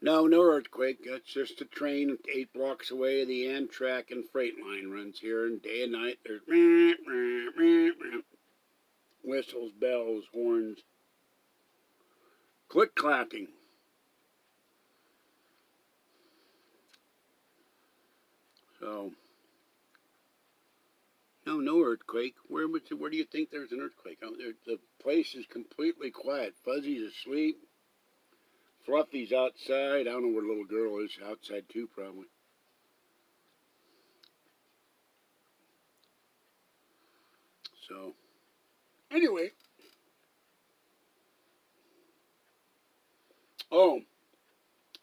No earthquake. That's just a train 8 blocks away. The Amtrak and freight line runs here, and day and night there's whistles, bells, horns, click-clacking. So, no earthquake. Where do you think there's an earthquake? The place is completely quiet. Fuzzy's asleep. Fluffy's outside. I don't know where the little girl is. Outside too, probably. So, anyway. Oh,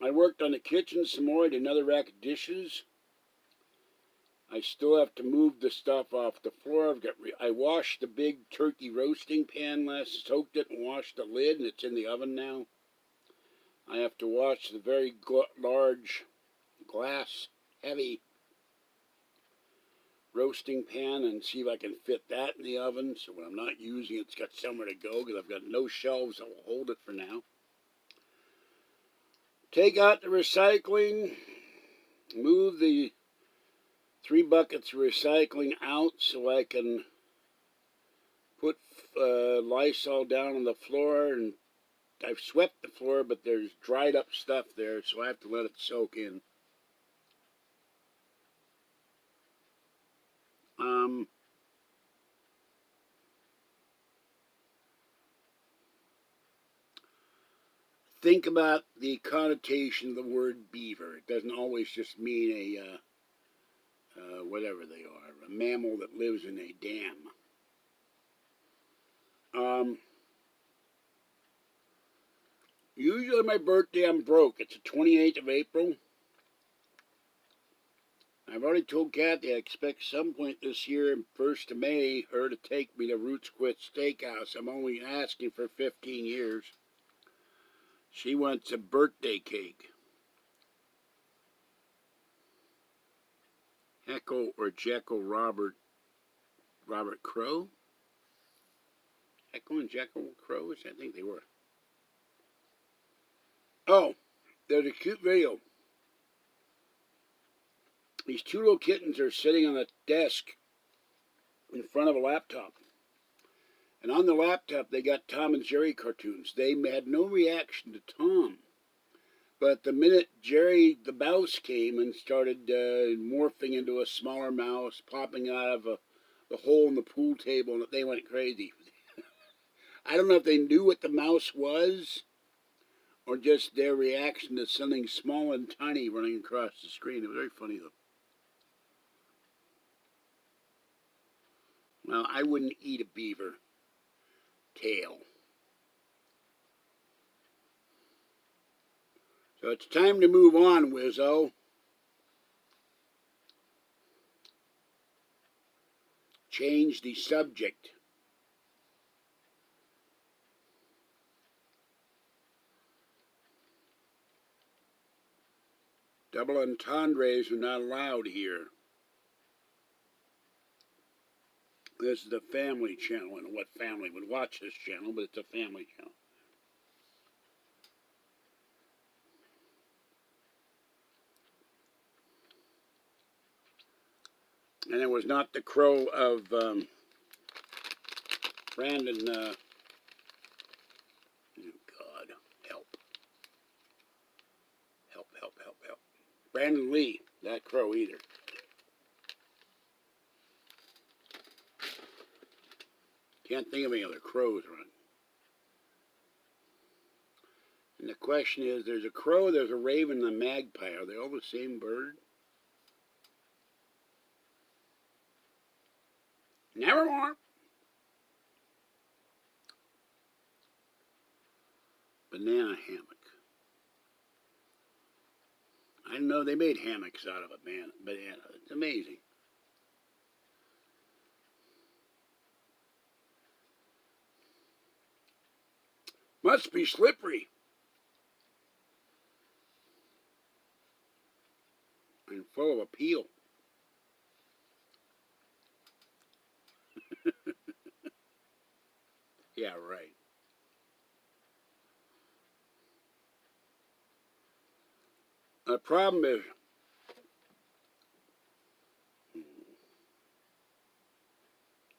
I worked on the kitchen some more. I did another rack of dishes. I still have to move the stuff off the floor. I washed the big turkey roasting pan soaked it and washed the lid, and it's in the oven now. I have to wash the very large glass, heavy roasting pan and see if I can fit that in the oven. So when I'm not using it, it's got somewhere to go because I've got no shelves that will hold it for now. Take out the recycling, move the 3 buckets of recycling out so I can put Lysol down on the floor, and I've swept the floor, but there's dried up stuff there, so I have to let it soak in. Think about the connotation of the word beaver. It doesn't always just mean whatever they are, a mammal that lives in a dam. Usually my birthday I'm broke. It's the 28th of April. I've already told Kathy I expect some point this year, 1st of May, her to take me to Roots Quit Steakhouse. I'm only asking for 15 years. She wants a birthday cake. Echo or Jekyll Robert Crow? Echo and Jekyll Crows? I think they were. Oh, there's a cute video. These two little kittens are sitting on a desk in front of a laptop. And on the laptop, they got Tom and Jerry cartoons. They had no reaction to Tom. But the minute Jerry the mouse came and started morphing into a smaller mouse, popping out of the hole in the pool table, they went crazy. I don't know if they knew what the mouse was or just their reaction to something small and tiny running across the screen. It was very funny, though. Well, I wouldn't eat a beaver tail. So it's time to move on, Wizzo. Change the subject. Double entendres are not allowed here. This is the family channel, and what family would watch this channel, but it's a family channel. And it was not the crow of Brandon, oh God, help. Brandon Lee, that crow either. Can't think of any other crows running. And the question is, there's a crow, there's a raven, and a magpie. Are they all the same bird? Nevermore. Banana hammock. I know they made hammocks out of a banana. It's amazing. Must be slippery. And full of appeal. Yeah, right. The problem is,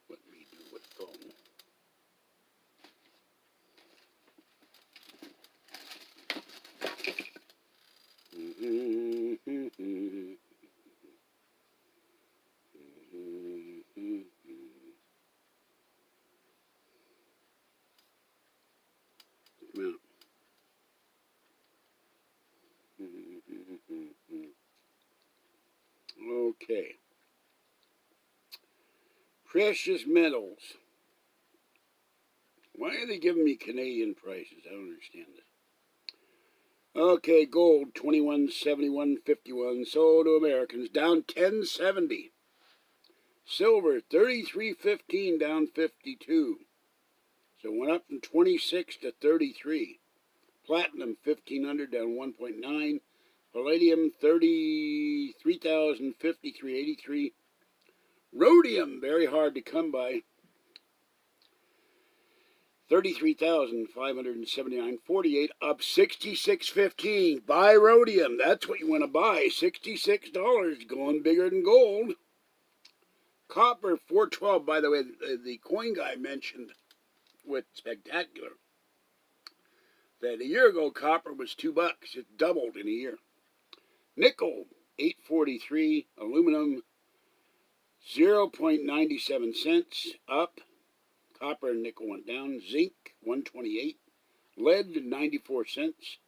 what me do with phone? Okay. Precious metals. Why are they giving me Canadian prices? I don't understand this. Okay, gold 21.71.51 sold to Americans, down 10.70. Silver 33.15, down 52. So it went up from 26 to 33. Platinum 1,500, down 1.9. Palladium 33,053.83. Rhodium, very hard to come by. 33,579.48, up 66.15. Buy rhodium. That's what you want to buy. $66, going bigger than gold. Copper 412. By the way, the coin guy mentioned with Spectacular that a year ago copper was $2. It doubled in a year. Nickel 8.43. Aluminum 0.97 cents up. Copper and nickel went down. Zinc 128. Lead 94 cents.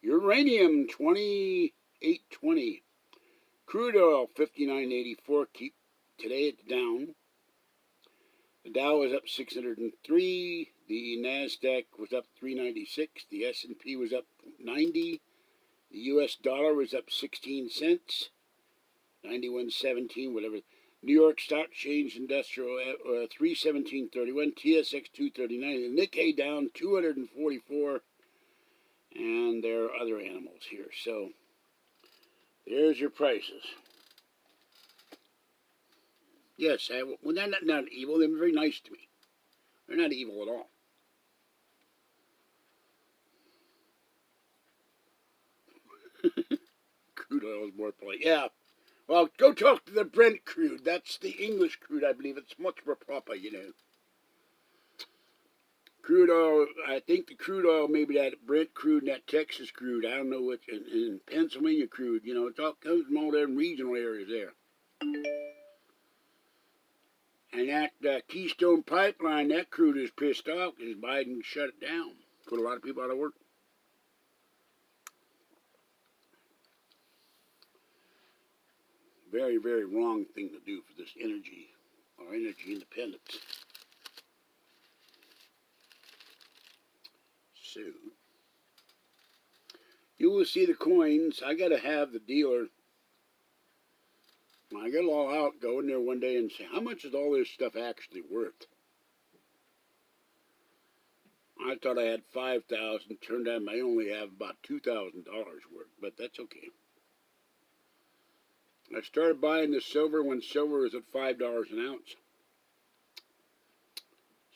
Uranium 28.20. Crude oil 59.84. Today it's down. The Dow is up 603. The NASDAQ was up 396. The S&P was up 90. The U.S. dollar was up 16 cents. 91.17, whatever. New York Stock Exchange Industrial 317.31. TSX 239. The Nikkei down 244. And there are other animals here. So there's your prices. Yes, well, they're not evil. They're very nice to me. They're not evil at all. Crude oil is more polite. Yeah. Well, go talk to the Brent crude. That's the English crude, I believe. It's much more proper, you know. Crude oil, I think the crude oil, maybe that Brent crude and that Texas crude, I don't know which, and Pennsylvania crude, you know, it all comes from all them regional areas there. And that Keystone Pipeline, that crude is pissed off because Biden shut it down. Put a lot of people out of work. Very, very wrong thing to do for this energy, or energy independence. So, you will see the coins. I got to have the dealer, when I get it all out, go in there one day and say, how much is all this stuff actually worth? I thought I had $5,000. Turned out I only have about $2,000 worth, but that's okay. I started buying the silver when silver was at $5 an ounce.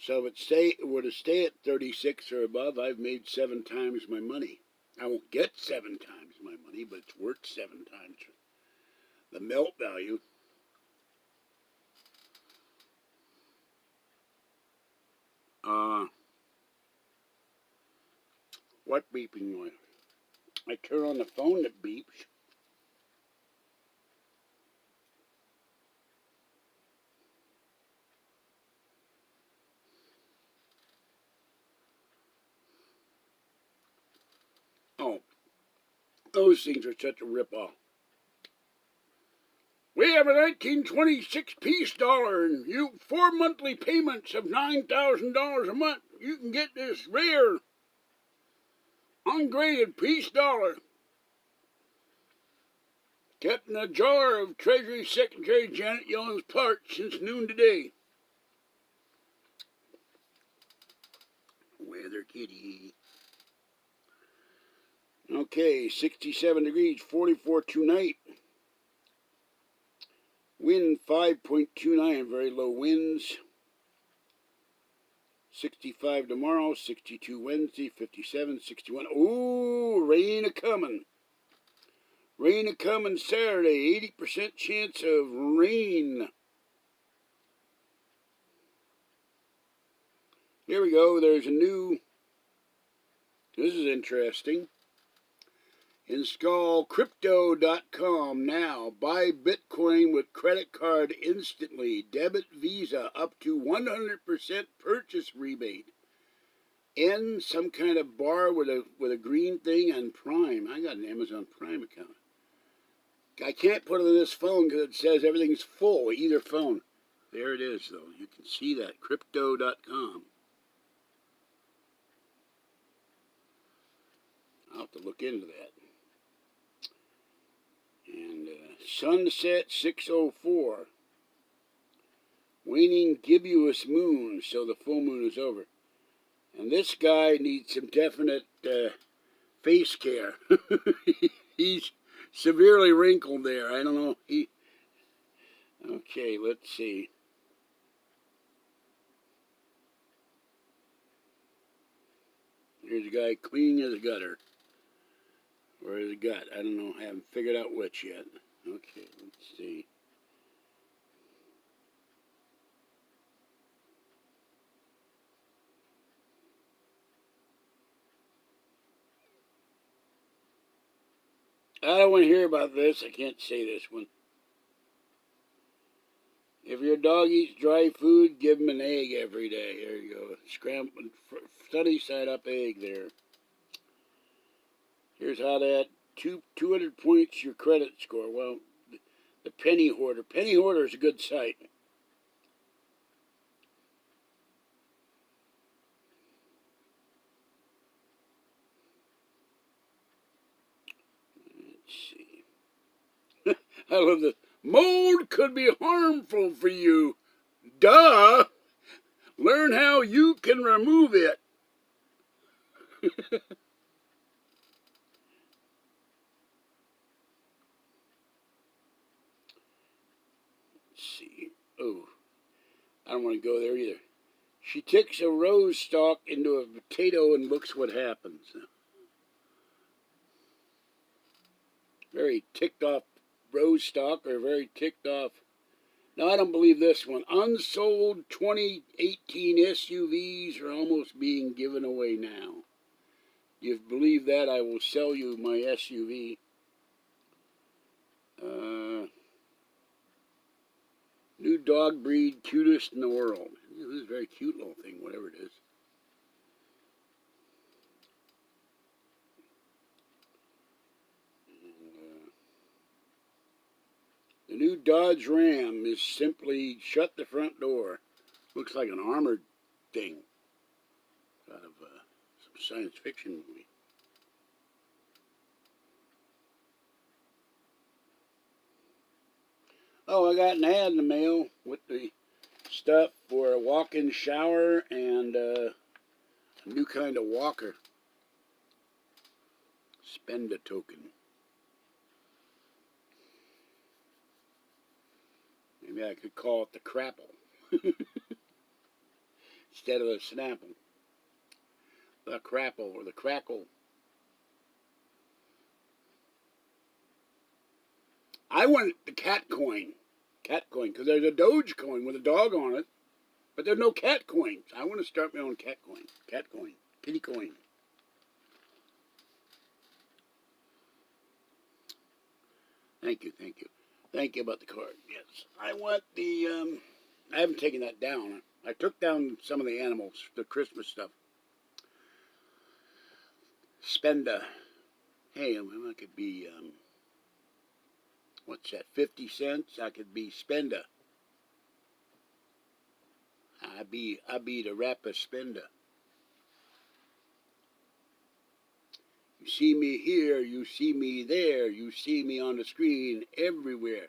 So if it were to stay at 36 or above, I've made 7 times my money. I won't get 7 times my money, but it's worth 7 times the melt value. What beeping noise? I turn on the phone that beeps. Oh, those things are such a ripoff. We have a 1926 peace dollar and 4 monthly payments of $9,000 a month. You can get this rare, ungraded peace dollar. Kept in a jar of Treasury Secretary Janet Yellen's parts since noon today. Weather kitty. Okay, 67 degrees, 44 tonight. Wind 5.29, very low winds. 65 tomorrow, 62 Wednesday, 57, 61. Ooh, rain a-coming. Rain a-coming Saturday, 80% chance of rain. Here we go, there's a new, this is interesting. Install crypto.com now. Buy Bitcoin with credit card instantly. Debit Visa up to 100% purchase rebate. And some kind of bar with a green thing on Prime. I got an Amazon Prime account. I can't put it on this phone because it says everything's full, either phone. There it is, though. You can see that. Crypto.com. I'll have to look into that. And sunset 6:04. Waning gibbous moon, so the full moon is over. And this guy needs some definite face care. He's severely wrinkled there. I don't know. Okay, let's see. Here's a guy clean as a gutter. Or his gut. I don't know. I haven't figured out which yet. Okay, let's see. I don't want to hear about this. I can't say this one. If your dog eats dry food, give him an egg every day. There you go. Scrambled, sunny side up egg there. Here's how that 200 points your credit score. Well, the Penny Hoarder. Penny Hoarder is a good site. I love this. Mold could be harmful for you. Duh! Learn how you can remove it. Let's see. Oh, I don't want to go there either. She takes a rose stalk into a potato and looks what happens. Very ticked off rose stalk, or very ticked off. No, I don't believe this one. Unsold 2018 SUVs are almost being given away now. If you believe that, I will sell you my SUV. New dog breed, cutest in the world. This is a very cute little thing, whatever it is. The new Dodge Ram is simply shut the front door. Looks like an armored thing out of some science fiction movie. Oh, I got an ad in the mail with the stuff for a walk-in shower and a new kind of walker. Spend a token. Maybe I could call it the crapple instead of a snapple. The crapple or the crackle. I want the cat coin. Cat coin, because there's a Doge coin with a dog on it, but there's no cat coins. I want to start my own cat coin. Cat coin. Kitty coin. Thank you, thank you. Thank you about the card. Yes. I want the, I haven't taken that down. I took down some of the animals, the Christmas stuff. Spenda. Hey, I could be, what's that, 50 cents? I could be Spenda. I be the rapper Spenda. You see me here, you see me there, you see me on the screen everywhere.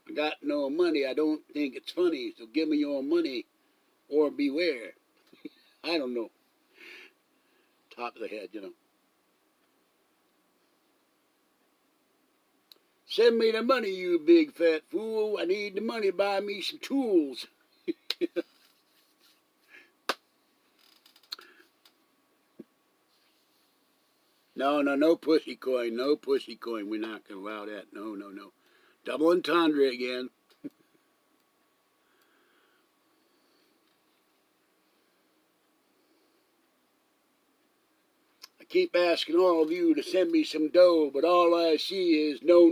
I got no money, I don't think it's funny, so give me your money or beware. I don't know. Top of the head, you know. Send me the money, you big fat fool. I need the money to buy me some tools. No pussy coin. No pussy coin. We're not going to allow that. No. Double entendre again. I keep asking all of you to send me some dough, but all I see is no.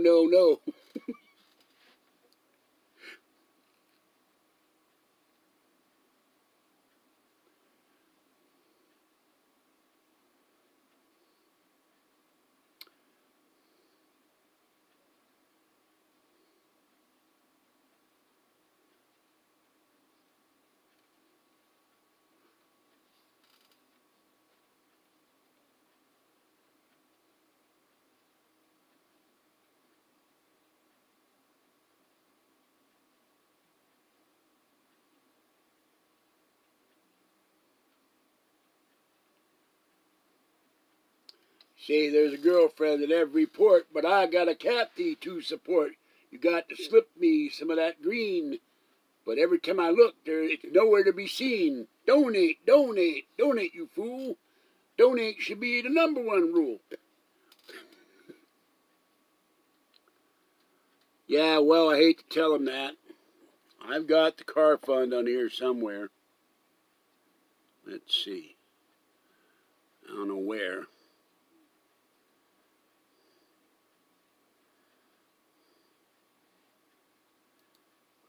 Say there's a girlfriend at every port, but I got a Kathy to support. You got to slip me some of that green. But every time I look, it's nowhere to be seen. Donate, you fool. Donate should be the #1 rule. Yeah, well, I hate to tell him that. I've got the car fund on here somewhere. Let's see. I don't know where.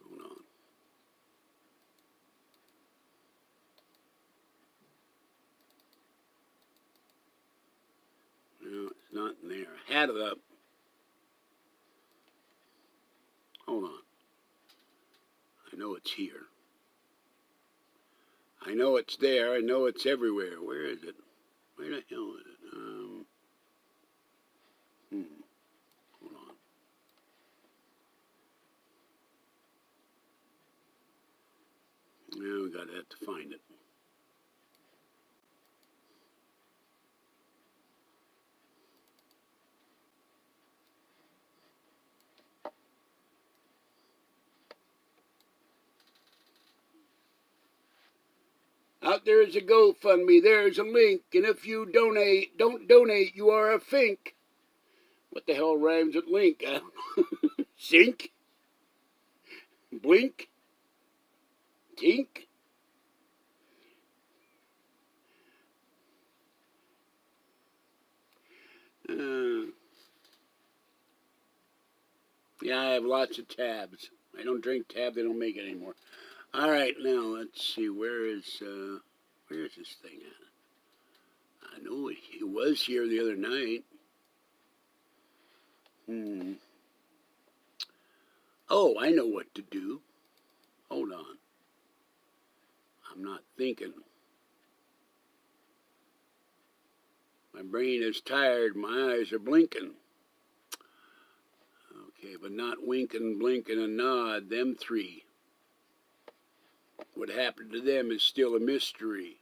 Hold on. No, it's not in there. I had it up. Hold on. I know it's here. I know it's there. I know it's everywhere. Where is it? Where the hell is it? Hold on. but I have to find it. Out there is a GoFundMe. There's a link, and if you don't donate, you are a fink. What the hell rhymes with link? Sink? Blink? Tink? Yeah, I have lots of tabs. I don't drink tab, they don't make it anymore. All right, now let's see. Where is this thing at? I know it was here the other night. Oh, I know what to do. Hold on. I'm not thinking. My brain is tired. My eyes are blinking. Okay, but not winking, blinking, and nod. Them three. What happened to them is still a mystery.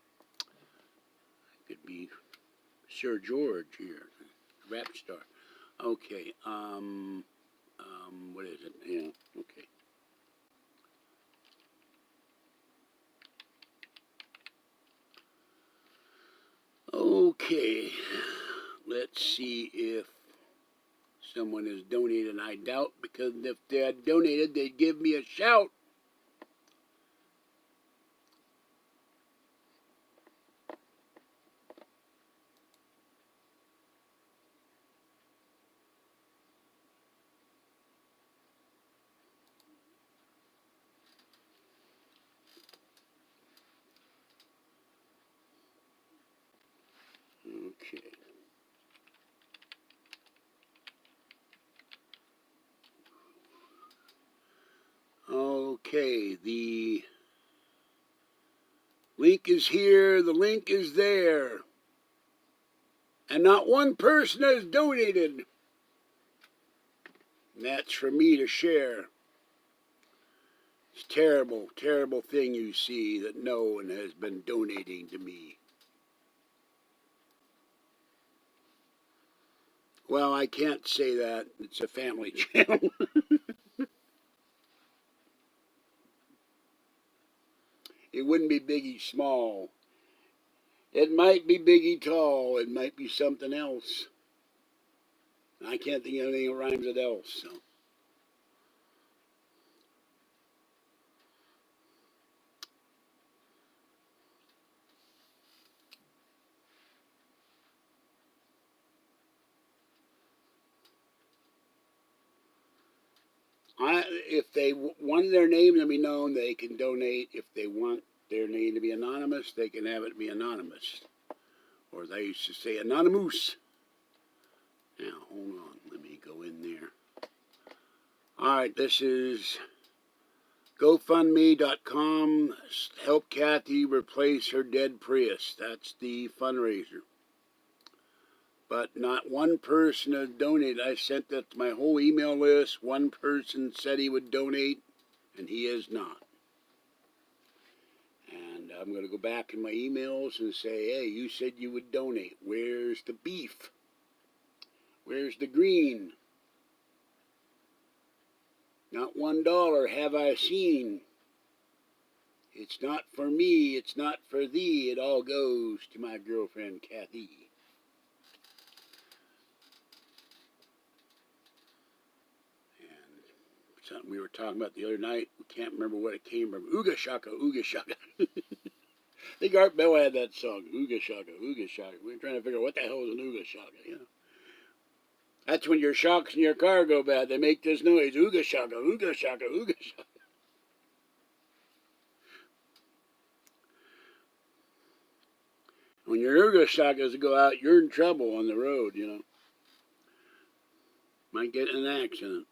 Could be Sir George here, rap star. Okay, what is it? Yeah, okay. Okay, let's see if someone has donated. I doubt, because if they had donated, they'd give me a shout. Okay. Okay, the link is here, the link is there. And not one person has donated. And that's for me to share. It's a terrible, terrible thing you see that no one has been donating to me. Well, I can't say that. It's a family channel. It wouldn't be Biggie Small. It might be Biggie Tall. It might be something else. I can't think of anything that rhymes with else. So. If they want their name to be known, they can donate. If they want their name to be anonymous, they can have it be anonymous. Or they used to say anonymous. Now, hold on. Let me go in there. All right, this is GoFundMe.com. Help Kathy replace her dead Prius. That's the fundraiser. But not one person has donated. I sent that to my whole email list. One person said he would donate, and he has not. And I'm going to go back in my emails and say, hey, you said you would donate. Where's the beef? Where's the green? Not $1 have I seen. It's not for me, it's not for thee. It all goes to my girlfriend, Kathy. Something we were talking about the other night. We can't remember what it came from. Ooga shaka, ooga shaka. I think Art Bell had that song. Ooga shaka, ooga shaka. We were trying to figure out what the hell is an ooga shaka, you know. That's when your shocks in your car go bad. They make this noise. Ooga shaka, ooga shaka, ooga shaka. When your ooga shakas go out, you're in trouble on the road, you know. Might get in an accident.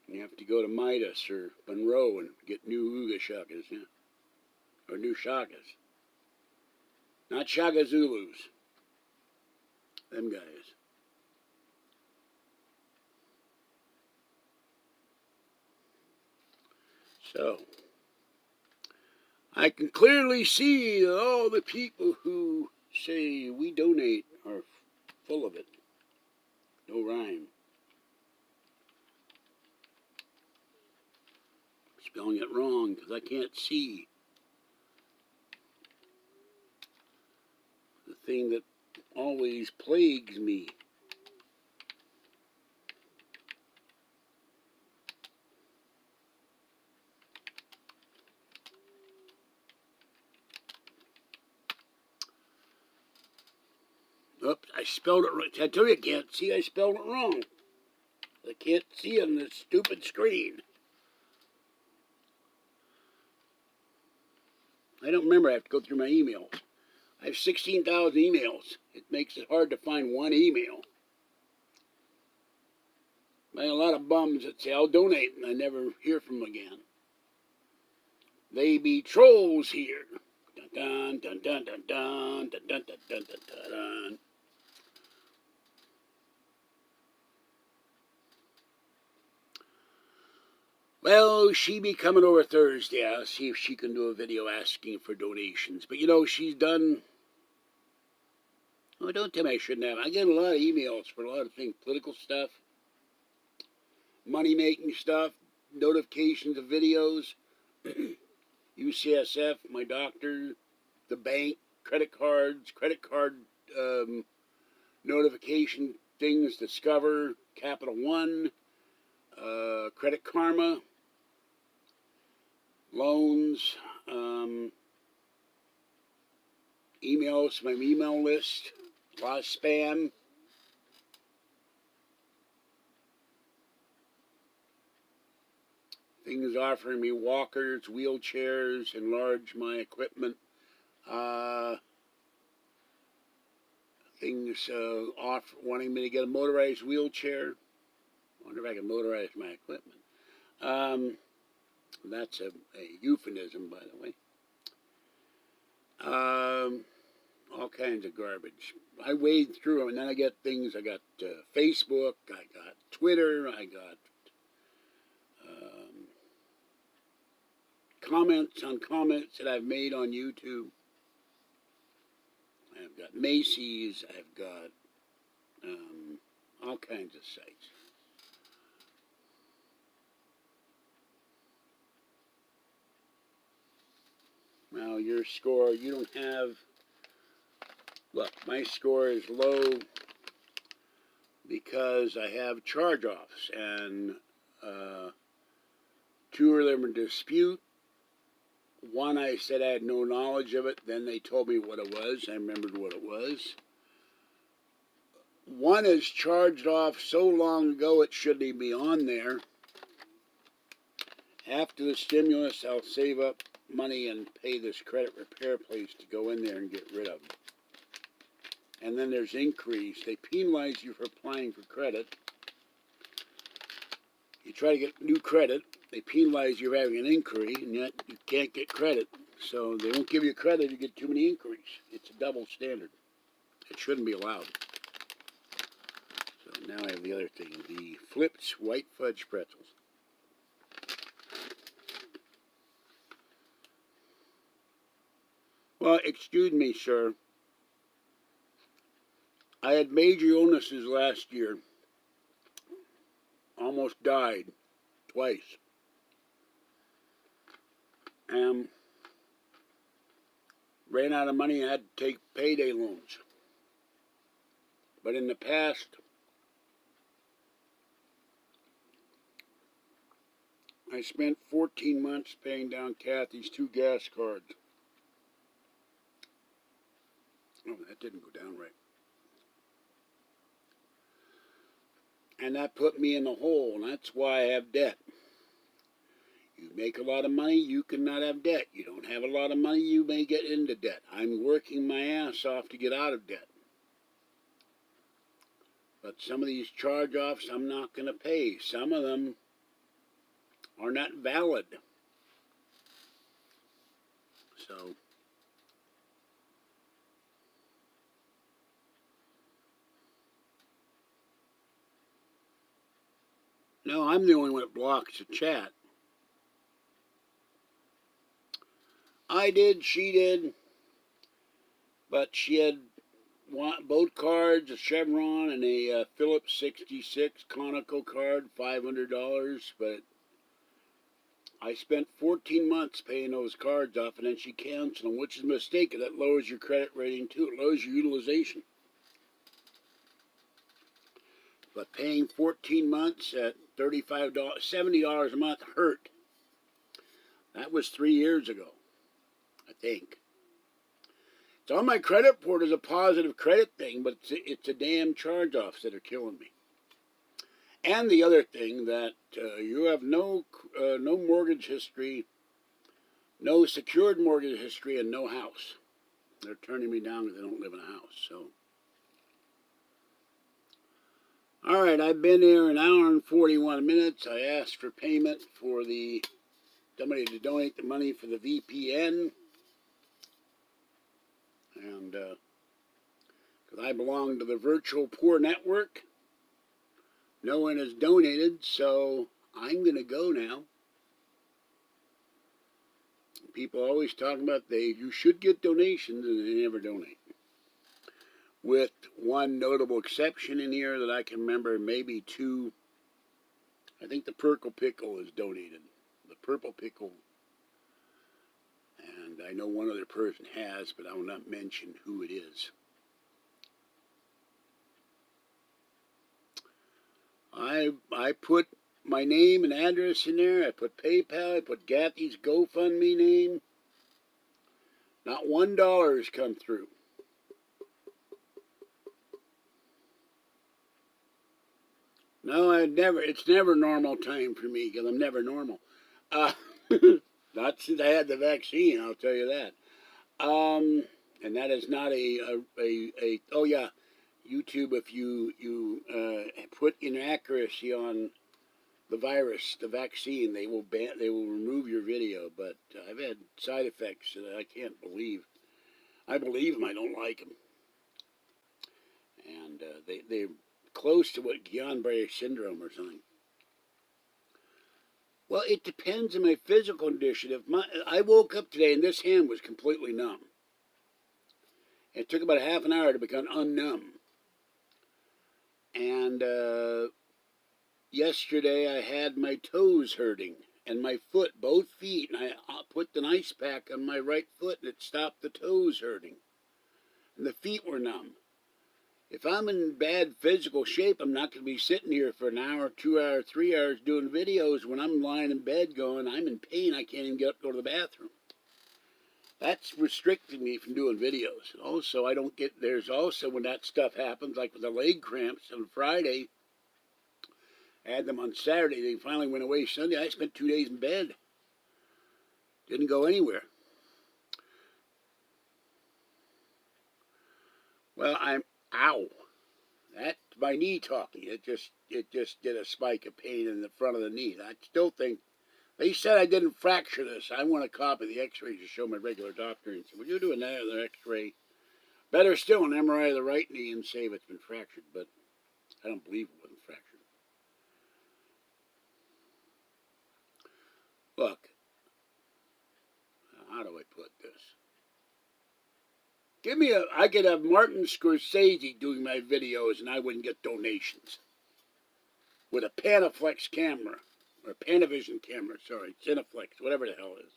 You have to go to Midas or Monroe and get new Ooga Shakas, yeah. Or new Shakas. Not Shaka Zulus. Them guys. So, I can clearly see that all the people who say we donate are full of it. No rhyme. Spelling it wrong because I can't see the thing that always plagues me. Oops, I spelled it right. I tell you, I can't see. I spelled it wrong. I can't see on this stupid screen. I don't remember. I have to go through my emails. I have 16,000 emails. It makes it hard to find one email. I have a lot of bums that say, I'll donate, and I never hear from them again. They be trolls here. Dun dun dun dun dun dun dun dun dun dun dun dun. Well, she be coming over Thursday. I'll see if she can do a video asking for donations. But you know, she's done. Oh, don't tell me I shouldn't have. I get a lot of emails for a lot of things, political stuff, money making stuff, notifications of videos, UCSF, my doctor, the bank, credit card notification things, Discover, Capital One, Credit Karma, loans, emails, my email list, a lot of spam. Things offering me walkers, wheelchairs, enlarge my equipment. Things wanting me to get a motorized wheelchair. I wonder if I can motorize my equipment. That's a euphemism, by the way. All kinds of garbage. I wade through them, and then I get things. I got Facebook, I got Twitter, I got comments on comments that I've made on YouTube. I've got Macy's, I've got all kinds of sites. Now your score, you don't have, look, my score is low because I have charge-offs, and 2 of them are dispute. One, I said I had no knowledge of it. Then they told me what it was. I remembered what it was. One is charged off so long ago it shouldn't even be on there. After the stimulus, I'll save up money and pay this credit repair place to go in there and get rid of them. And then there's increase. They penalize you for applying for credit. You try to get new credit. They penalize you for having an inquiry, and yet you can't get credit. So they won't give you credit if you get too many inquiries. It's a double standard. It shouldn't be allowed. So now I have the other thing, the Flips white fudge pretzels. Well, excuse me, sir. I had major illnesses last year. Almost died twice. Ran out of money and had to take payday loans. But in the past, I spent 14 months paying down Kathy's 2 gas cards. Oh, that didn't go down right. And that put me in the hole, and that's why I have debt. You make a lot of money, you cannot have debt. You don't have a lot of money, you may get into debt. I'm working my ass off to get out of debt. But some of these charge-offs I'm not going to pay. Some of them are not valid. So, no, I'm the only one that blocks the chat. I did, she did, but she had both cards, a Chevron and a Phillips 66 Conoco card, $500, but I spent 14 months paying those cards off, and then she canceled them, which is a mistake. That lowers your credit rating too. It lowers your utilization. But paying 14 months at $35, $70 a month hurt. That was 3 years ago, I think. It's on my credit report as a positive credit thing, but it's a damn charge-offs that are killing me. And the other thing that you have no mortgage history, no secured mortgage history, and no house. They're turning me down because they don't live in a house. So, all right, I've been here an hour and 41 minutes. I asked for payment for somebody to donate the money for the VPN, and because I belong to the Virtual Poor Network, no one has donated, so I'm going to go now. People always talk about you should get donations, and they never donate. With one notable exception in here that I can remember, maybe two. I think the Purple Pickle is donated. The Purple Pickle. And I know one other person has, but I will not mention who it is. I put my name and address in there. I put PayPal. I put Gathy's GoFundMe name. Not $1 has come through. No, it's never normal time for me because I'm never normal. Not since I had the vaccine, I'll tell you that. And that is not oh yeah, YouTube, if you put inaccuracy on the virus, the vaccine, they will remove your video. But I've had side effects that I can't believe. I believe them, I don't like them. And they're close to what Guillain-Barré syndrome or something. Well, it depends on my physical condition. I woke up today and this hand was completely numb. It took about half an hour to become unnumb. And yesterday I had my toes hurting and my foot, both feet, and I put an ice pack on my right foot and it stopped the toes hurting. And the feet were numb. If I'm in bad physical shape, I'm not going to be sitting here for an hour, 2 hours, 3 hours doing videos when I'm lying in bed going, I'm in pain, I can't even get up to go to the bathroom. That's restricting me from doing videos. Also, there's also when that stuff happens, like with the leg cramps on Friday, I had them on Saturday, they finally went away Sunday. I spent 2 days in bed. Didn't go anywhere. Well, ow. That's my knee talking. It just did a spike of pain in the front of the knee. I still think, they said I didn't fracture this. I want a copy of the x-rays to show my regular doctor and say, will you do another x-ray? Better still, an MRI of the right knee and say if it's been fractured, but I don't believe it wasn't fractured. Look, how do I put this? I could have Martin Scorsese doing my videos and I wouldn't get donations. With a Panaflex camera, or Panavision camera, sorry, Cineflex, whatever the hell it is.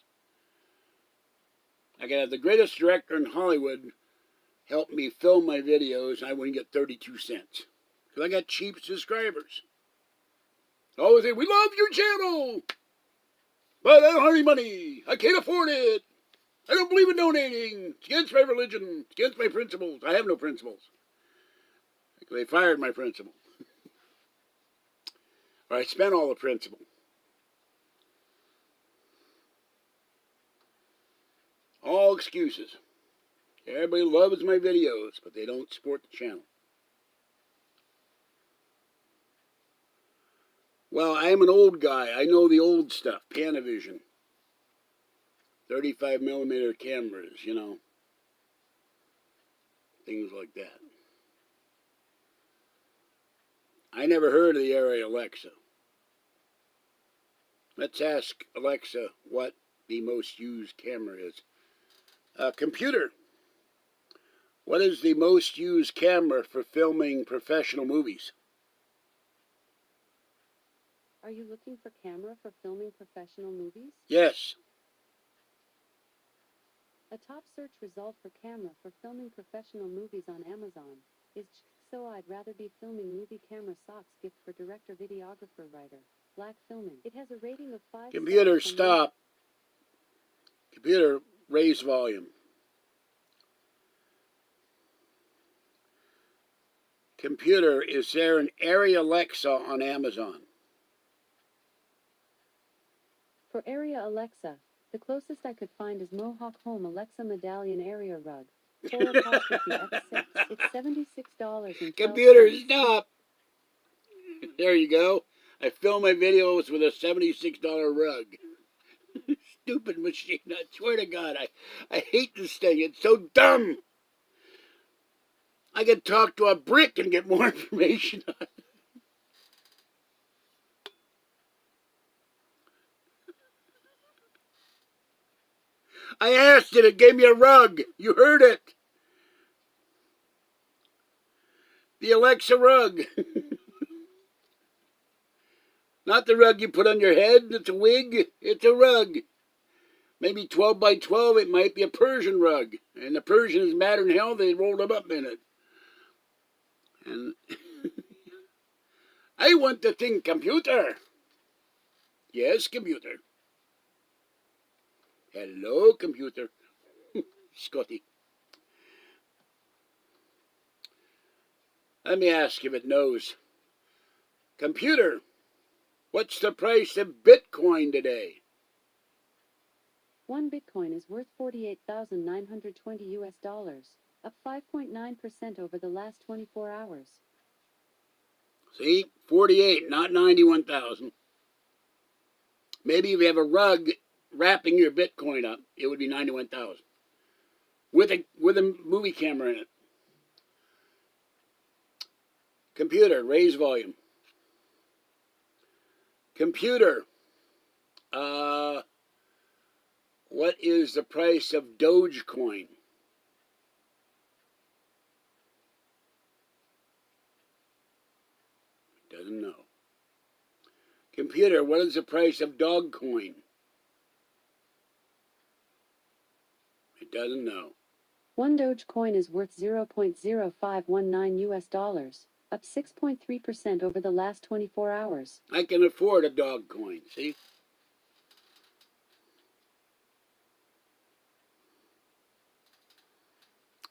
I could have the greatest director in Hollywood help me film my videos and I wouldn't get 32 cents. Because I got cheap subscribers. They always say, we love your channel, but I don't have any money. I can't afford it. I don't believe in donating. It's against my religion. It's against my principles. I have no principles. They fired my principal. Or I spent all the principal. All excuses. Everybody loves my videos, but they don't support the channel. Well, I am an old guy. I know the old stuff. Panavision. 35mm cameras, you know. Things like that. I never heard of the Array Alexa. Let's ask Alexa what the most used camera is. Computer. What is the most used camera for filming professional movies? Are you looking for camera for filming professional movies? Yes. A top search result for camera for filming professional movies on Amazon is So I'd Rather Be Filming Movie Camera Socks Gift for Director Videographer Writer. Black Filming. It has a rating of 5 Computer, stars. stop. Computer, raise volume. Computer, is there an Arri Alexa on Amazon? For Area Alexa, the closest I could find is Mohawk Home Alexa Medallion Area Rug. 4'X6. It's $76.12. Computer, stop. There you go. I film my videos with a $76 rug. Stupid machine. I swear to God, I hate this thing. It's so dumb. I could talk to a brick and get more information on it. I asked it. It gave me a rug. You heard it. The Alexa rug. Not the rug you put on your head. It's a wig. It's a rug. Maybe 12 by 12. It might be a Persian rug. And the Persian is madder than hell. They rolled them up in it. And I want the thing, computer. Yes, computer. Hello, computer. Scotty. Let me ask if it knows. Computer, what's the price of Bitcoin today? 1 Bitcoin is worth $48,920, up 5.9% over the last 24 hours. See, 48, not 91,000. Maybe if you have a rug wrapping your Bitcoin up, it would be 91,000 with a movie camera in it. Computer, raise volume. Computer, what is the price of Dogecoin? Doesn't know. Computer, what is the price of Dogcoin? It doesn't know. 1 Dogecoin is worth $0.0519, up 6.3% over the last 24 hours. I can afford a Dogcoin, see?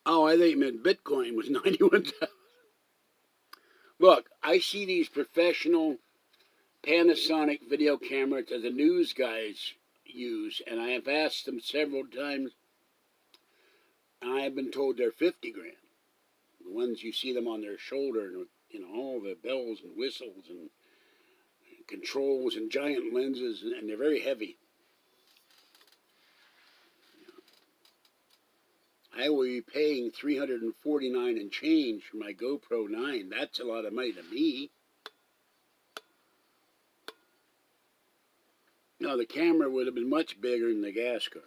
Oh, I think you meant Bitcoin was 91,000. Look, I see these professional Panasonic video cameras that the news guys use, and I have asked them several times, and I have been told they're 50 grand. The ones you see them on their shoulder, and all the bells and whistles and controls and giant lenses, and they're very heavy. I will be paying $349 and change for my GoPro 9. That's a lot of money to me. No, the camera would have been much bigger than the gas card.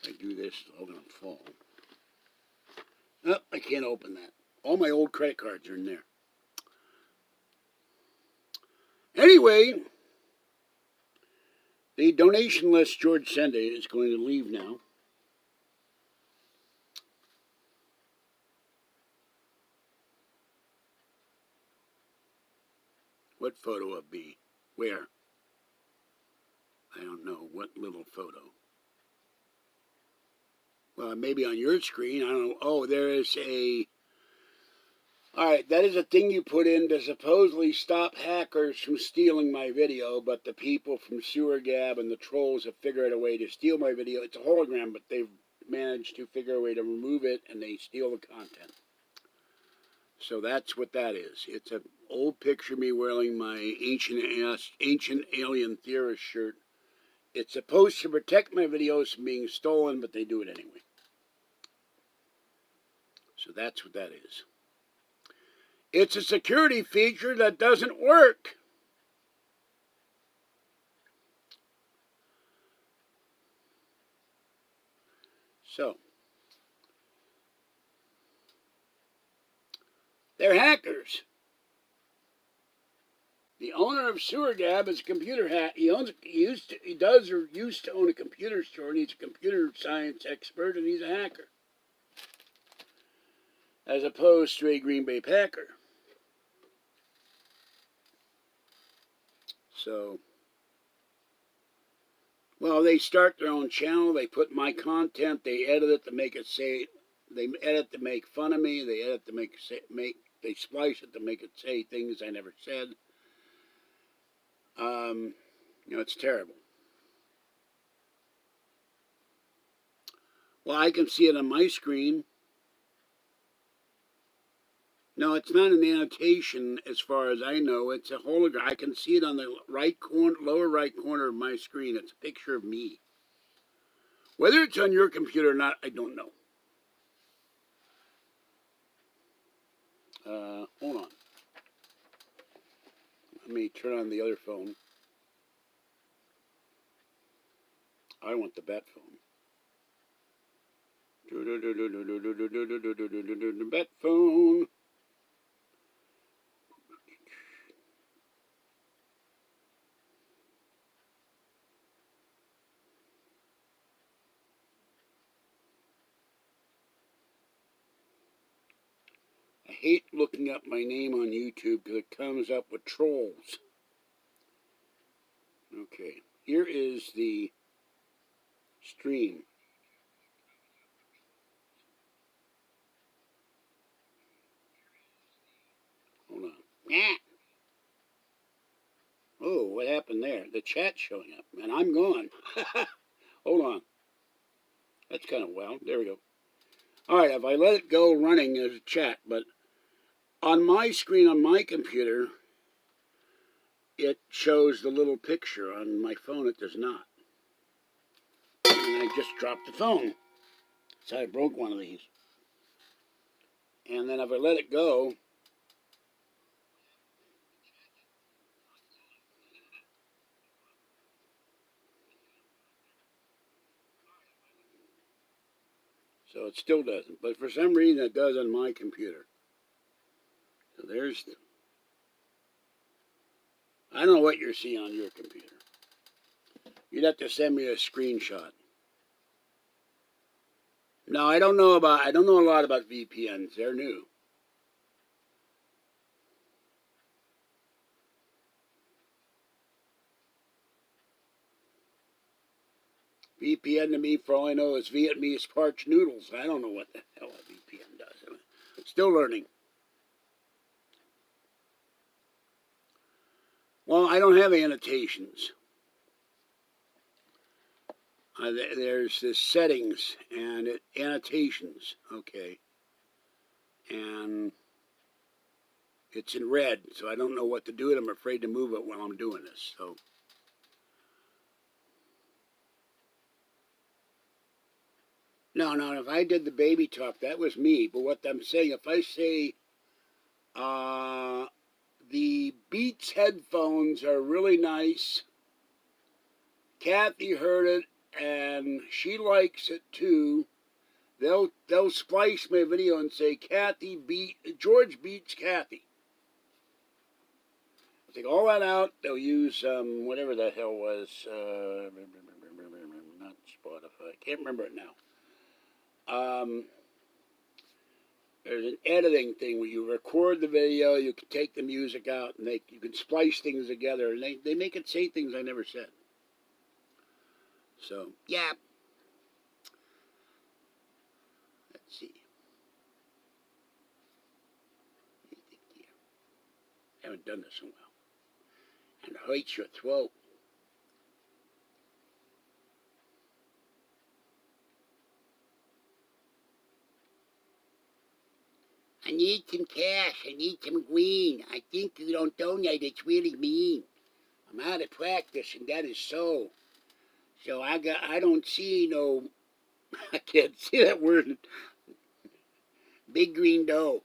If I do this, it's all going to fall. Oh, I can't open that. All my old credit cards are in there. Anyway, the donation list George Sende is going to leave now. What photo of me? Where? I don't know. What little photo? Well, maybe on your screen. I don't know. Oh, there is a... Alright, that is a thing you put in to supposedly stop hackers from stealing my video, but the people from Sewer Gab and the trolls have figured out a way to steal my video. It's a hologram, but they've managed to figure a way to remove it, and they steal the content. So that's what that is. It's an old picture of me wearing my ancient alien theorist shirt. It's supposed to protect my videos from being stolen, but they do it anyway. So that's what that is. It's a security feature that doesn't work. So, they're hackers. The owner of SewerGab is a computer hack. He used to own a computer store, and he's a computer science expert, and he's a hacker, as opposed to a Green Bay Packer. So, well, they start their own channel. They put my content. They edit it to make it say. They edit to make fun of me. They edit to They splice it to make it say things I never said. It's terrible. Well, I can see it on my screen. No, it's not an annotation as far as I know. It's a hologram. I can see it on the lower right corner of my screen. It's a picture of me. Whether it's on your computer or not, I don't know. Hold on. Let me turn on the other phone. I want the bat phone. Bat phone. I hate looking up my name on YouTube because it comes up with trolls. Okay, here is the stream. Hold on. Yeah. Oh, what happened there? The chat's showing up, and I'm gone. Hold on. That's kind of wild. There we go. All right, if I let it go running, there's a chat, but on my screen on my computer, it shows the little picture. On my phone, it does not. And I just dropped the phone. So I broke one of these. And then if I let it go, so it still doesn't. But for some reason, it does on my computer. So there's... I don't know what you're seeing on your computer. You'd have to send me a screenshot. No, I don't know a lot about VPNs. They're new. VPN to me, for all I know, is Vietnamese parched noodles. I don't know what the hell a VPN does. Still learning. Well, I don't have annotations. There's this settings and annotations, okay, and it's in red, so I don't know what to do, and I'm afraid to move it while I'm doing this. So, no, if I did the baby talk, that was me. But what I'm saying, if I say, the Beats headphones are really nice. Kathy heard it, and she likes it too. They'll splice my video and say George beats Kathy. I'll take all that out. They'll use whatever the hell was not Spotify. I can't remember it now. There's an editing thing where you record the video, you can take the music out, and you can splice things together, and they make it say things I never said. So, yeah. Let's see. I haven't done this in a while. And it hurts your throat. I need some cash. I need some green. I think you don't donate. It's really mean. I'm out of practice, and that is so. So I don't see no... I can't see that word. Big green dough.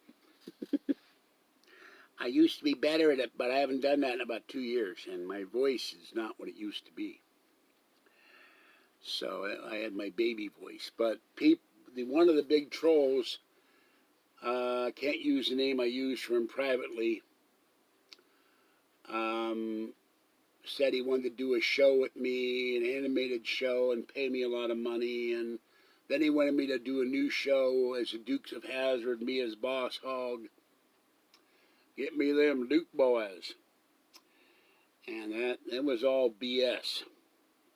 I used to be better at it, but I haven't done that in about 2 years, and my voice is not what it used to be. So I had my baby voice. But one of the big trolls, can't use the name I used for him privately, said he wanted to do a show with me, an animated show, and pay me a lot of money. And then he wanted me to do a new show as the Dukes of Hazzard, me as Boss Hog. Get me them Duke boys. And that was all BS.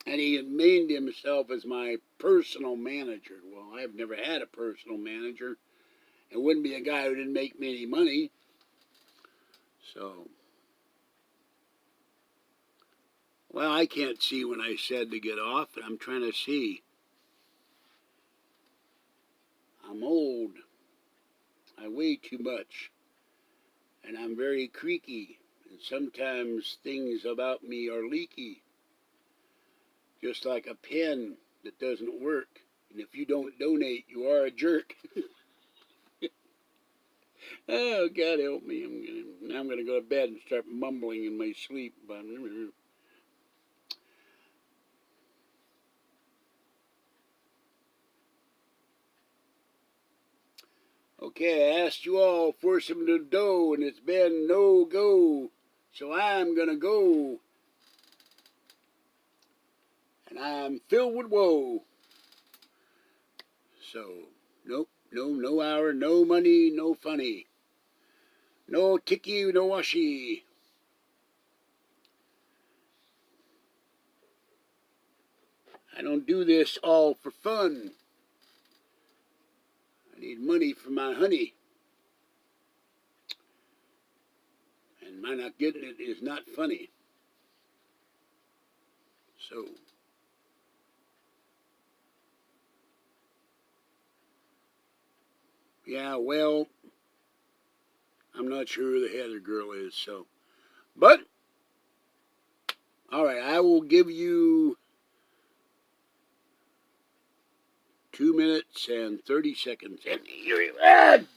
And he named himself as my personal manager. Well, I've never had a personal manager. It wouldn't be a guy who didn't make me any money. So, well, I can't see when I said to get off, and I'm trying to see. I'm old. I weigh too much. And I'm very creaky. And sometimes things about me are leaky. Just like a pen that doesn't work. And if you don't donate, you are a jerk. Oh, God help me. I'm going to go to bed and start mumbling in my sleep. Okay, I asked you all for some dough, and it's been no go. So I'm going to go. And I'm filled with woe. So, nope, no hour, no money, no funny. No ticky, no washy. I don't do this all for fun. I need money for my honey. And my not getting it is not funny. So, yeah, well, I'm not sure who the Heather girl is, so. But, alright, I will give you 2 minutes and 30 seconds. And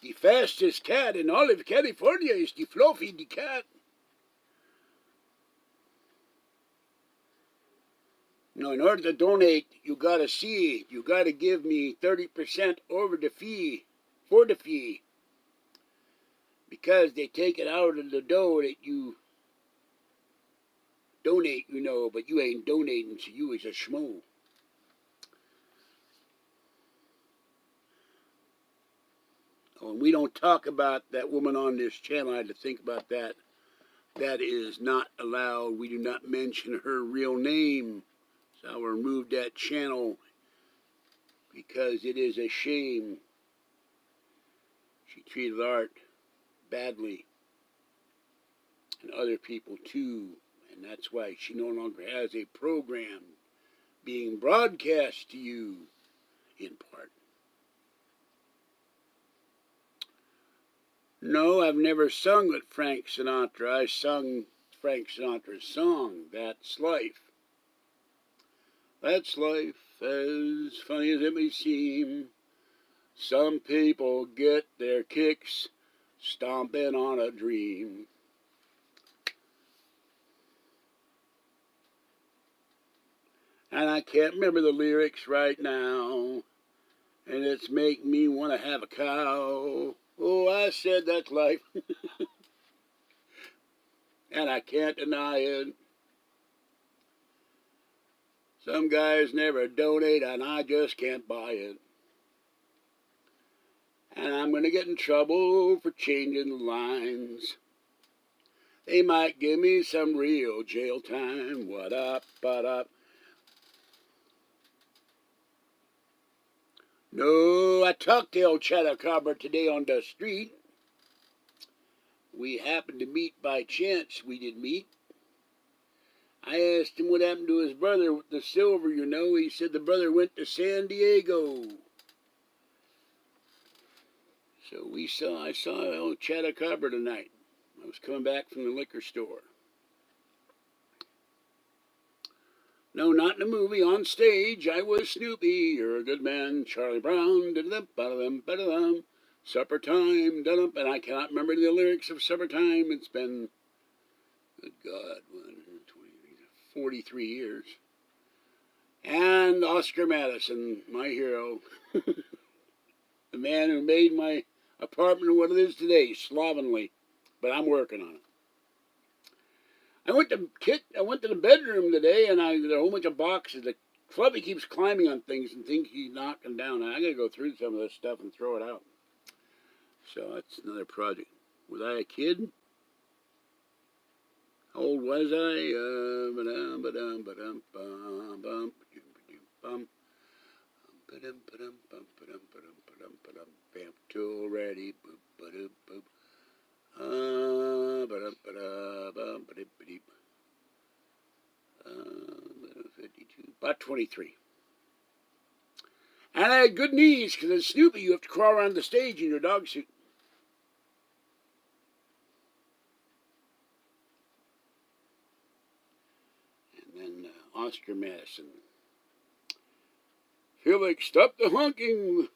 the fastest cat in all of California is the Fluffy the cat. No, in order to donate, you gotta see, you gotta give me 30% over the fee, for the fee. Because they take it out of the dough that you donate, you know, but you ain't donating, so you is a schmo. Oh, and we don't talk about that woman on this channel. I had to think about that. That is not allowed. We do not mention her real name. So I'll remove that channel because it is a shame. She treated Art badly. And other people too. And that's why she no longer has a program being broadcast to you in part. No, I've never sung with Frank Sinatra. I sung Frank Sinatra's song, That's Life. That's life, as funny as it may seem. Some people get their kicks stomping on a dream. And I can't remember the lyrics right now. And it's making me want to have a cow. Oh, I said that's life. And I can't deny it. Some guys never donate and I just can't buy it. And I'm going to get in trouble for changing the lines. They might give me some real jail time. What up, but up. No, I talked to old Chattercobber today on the street. We happened to meet by chance. We did meet. I asked him what happened to his brother with the silver, you know. He said the brother went to San Diego. So I saw old Chattercobber tonight. I was coming back from the liquor store. No, not in the movie. On stage, I was Snoopy. You're a good man, Charlie Brown. Supper time, done up, and I cannot remember the lyrics of Supper Time. It's been, good God, 43 years. And Oscar Madison, my hero, the man who made my apartment what it is today, slovenly, but I'm working on it. I went to the bedroom today, and there's a whole bunch of boxes. The Clubby keeps climbing on things and thinks he's knocking down. I gotta go through some of this stuff and throw it out. So that's another project. Was I a kid? How old was I? Vamp tool ready. 52. About 23. And I had good knees, because as Snoopy, you have to crawl around the stage in your dog suit. And then Oscar Madison. Feel like stop the honking,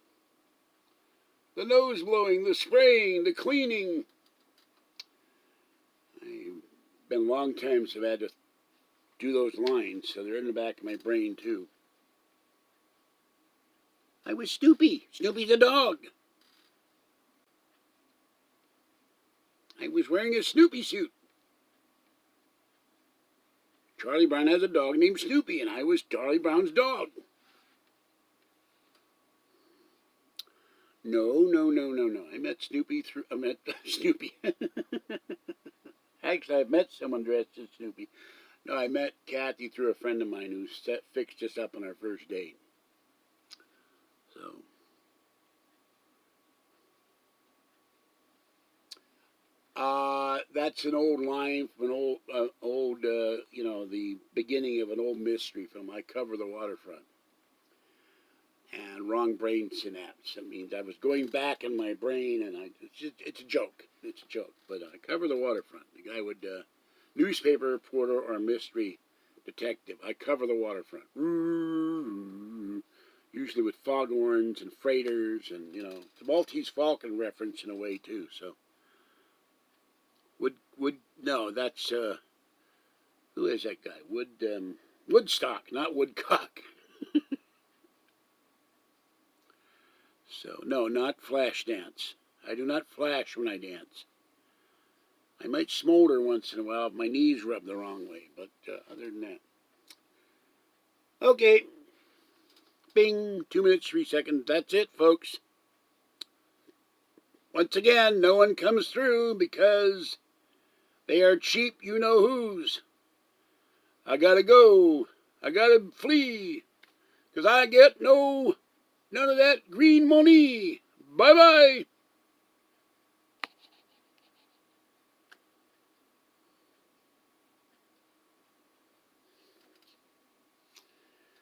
the nose blowing, the spraying, the cleaning. It's been a long time since I've had to do those lines, so they're in the back of my brain too. I was Snoopy. Snoopy the dog. I was wearing a Snoopy suit. Charlie Brown has a dog named Snoopy, and I was Charlie Brown's dog. No. I met Snoopy Snoopy. Actually, I've met someone dressed as Snoopy. No, I met Kathy through a friend of mine who fixed us up on our first date. So, that's an old line from an old, the beginning of an old mystery film. I Cover the Waterfront. And wrong brain synapse. That means I was going back in my brain, and it's a joke. It's a joke. But I Cover the Waterfront. The guy would, newspaper reporter or mystery detective. I cover the waterfront. Usually with foghorns and freighters, and it's a Maltese Falcon reference in a way too. So no, that's who is that guy? Woodstock, not Woodcock. So no, not flash dance. I do not flash when I dance. I might smolder once in a while if my knees rub the wrong way, but other than that. Okay. Bing, 2 minutes, 3 seconds. That's it, folks. Once again, no one comes through because they are cheap you-know-whos. I gotta go. I gotta flee. Because I get none of that green money. Bye-bye.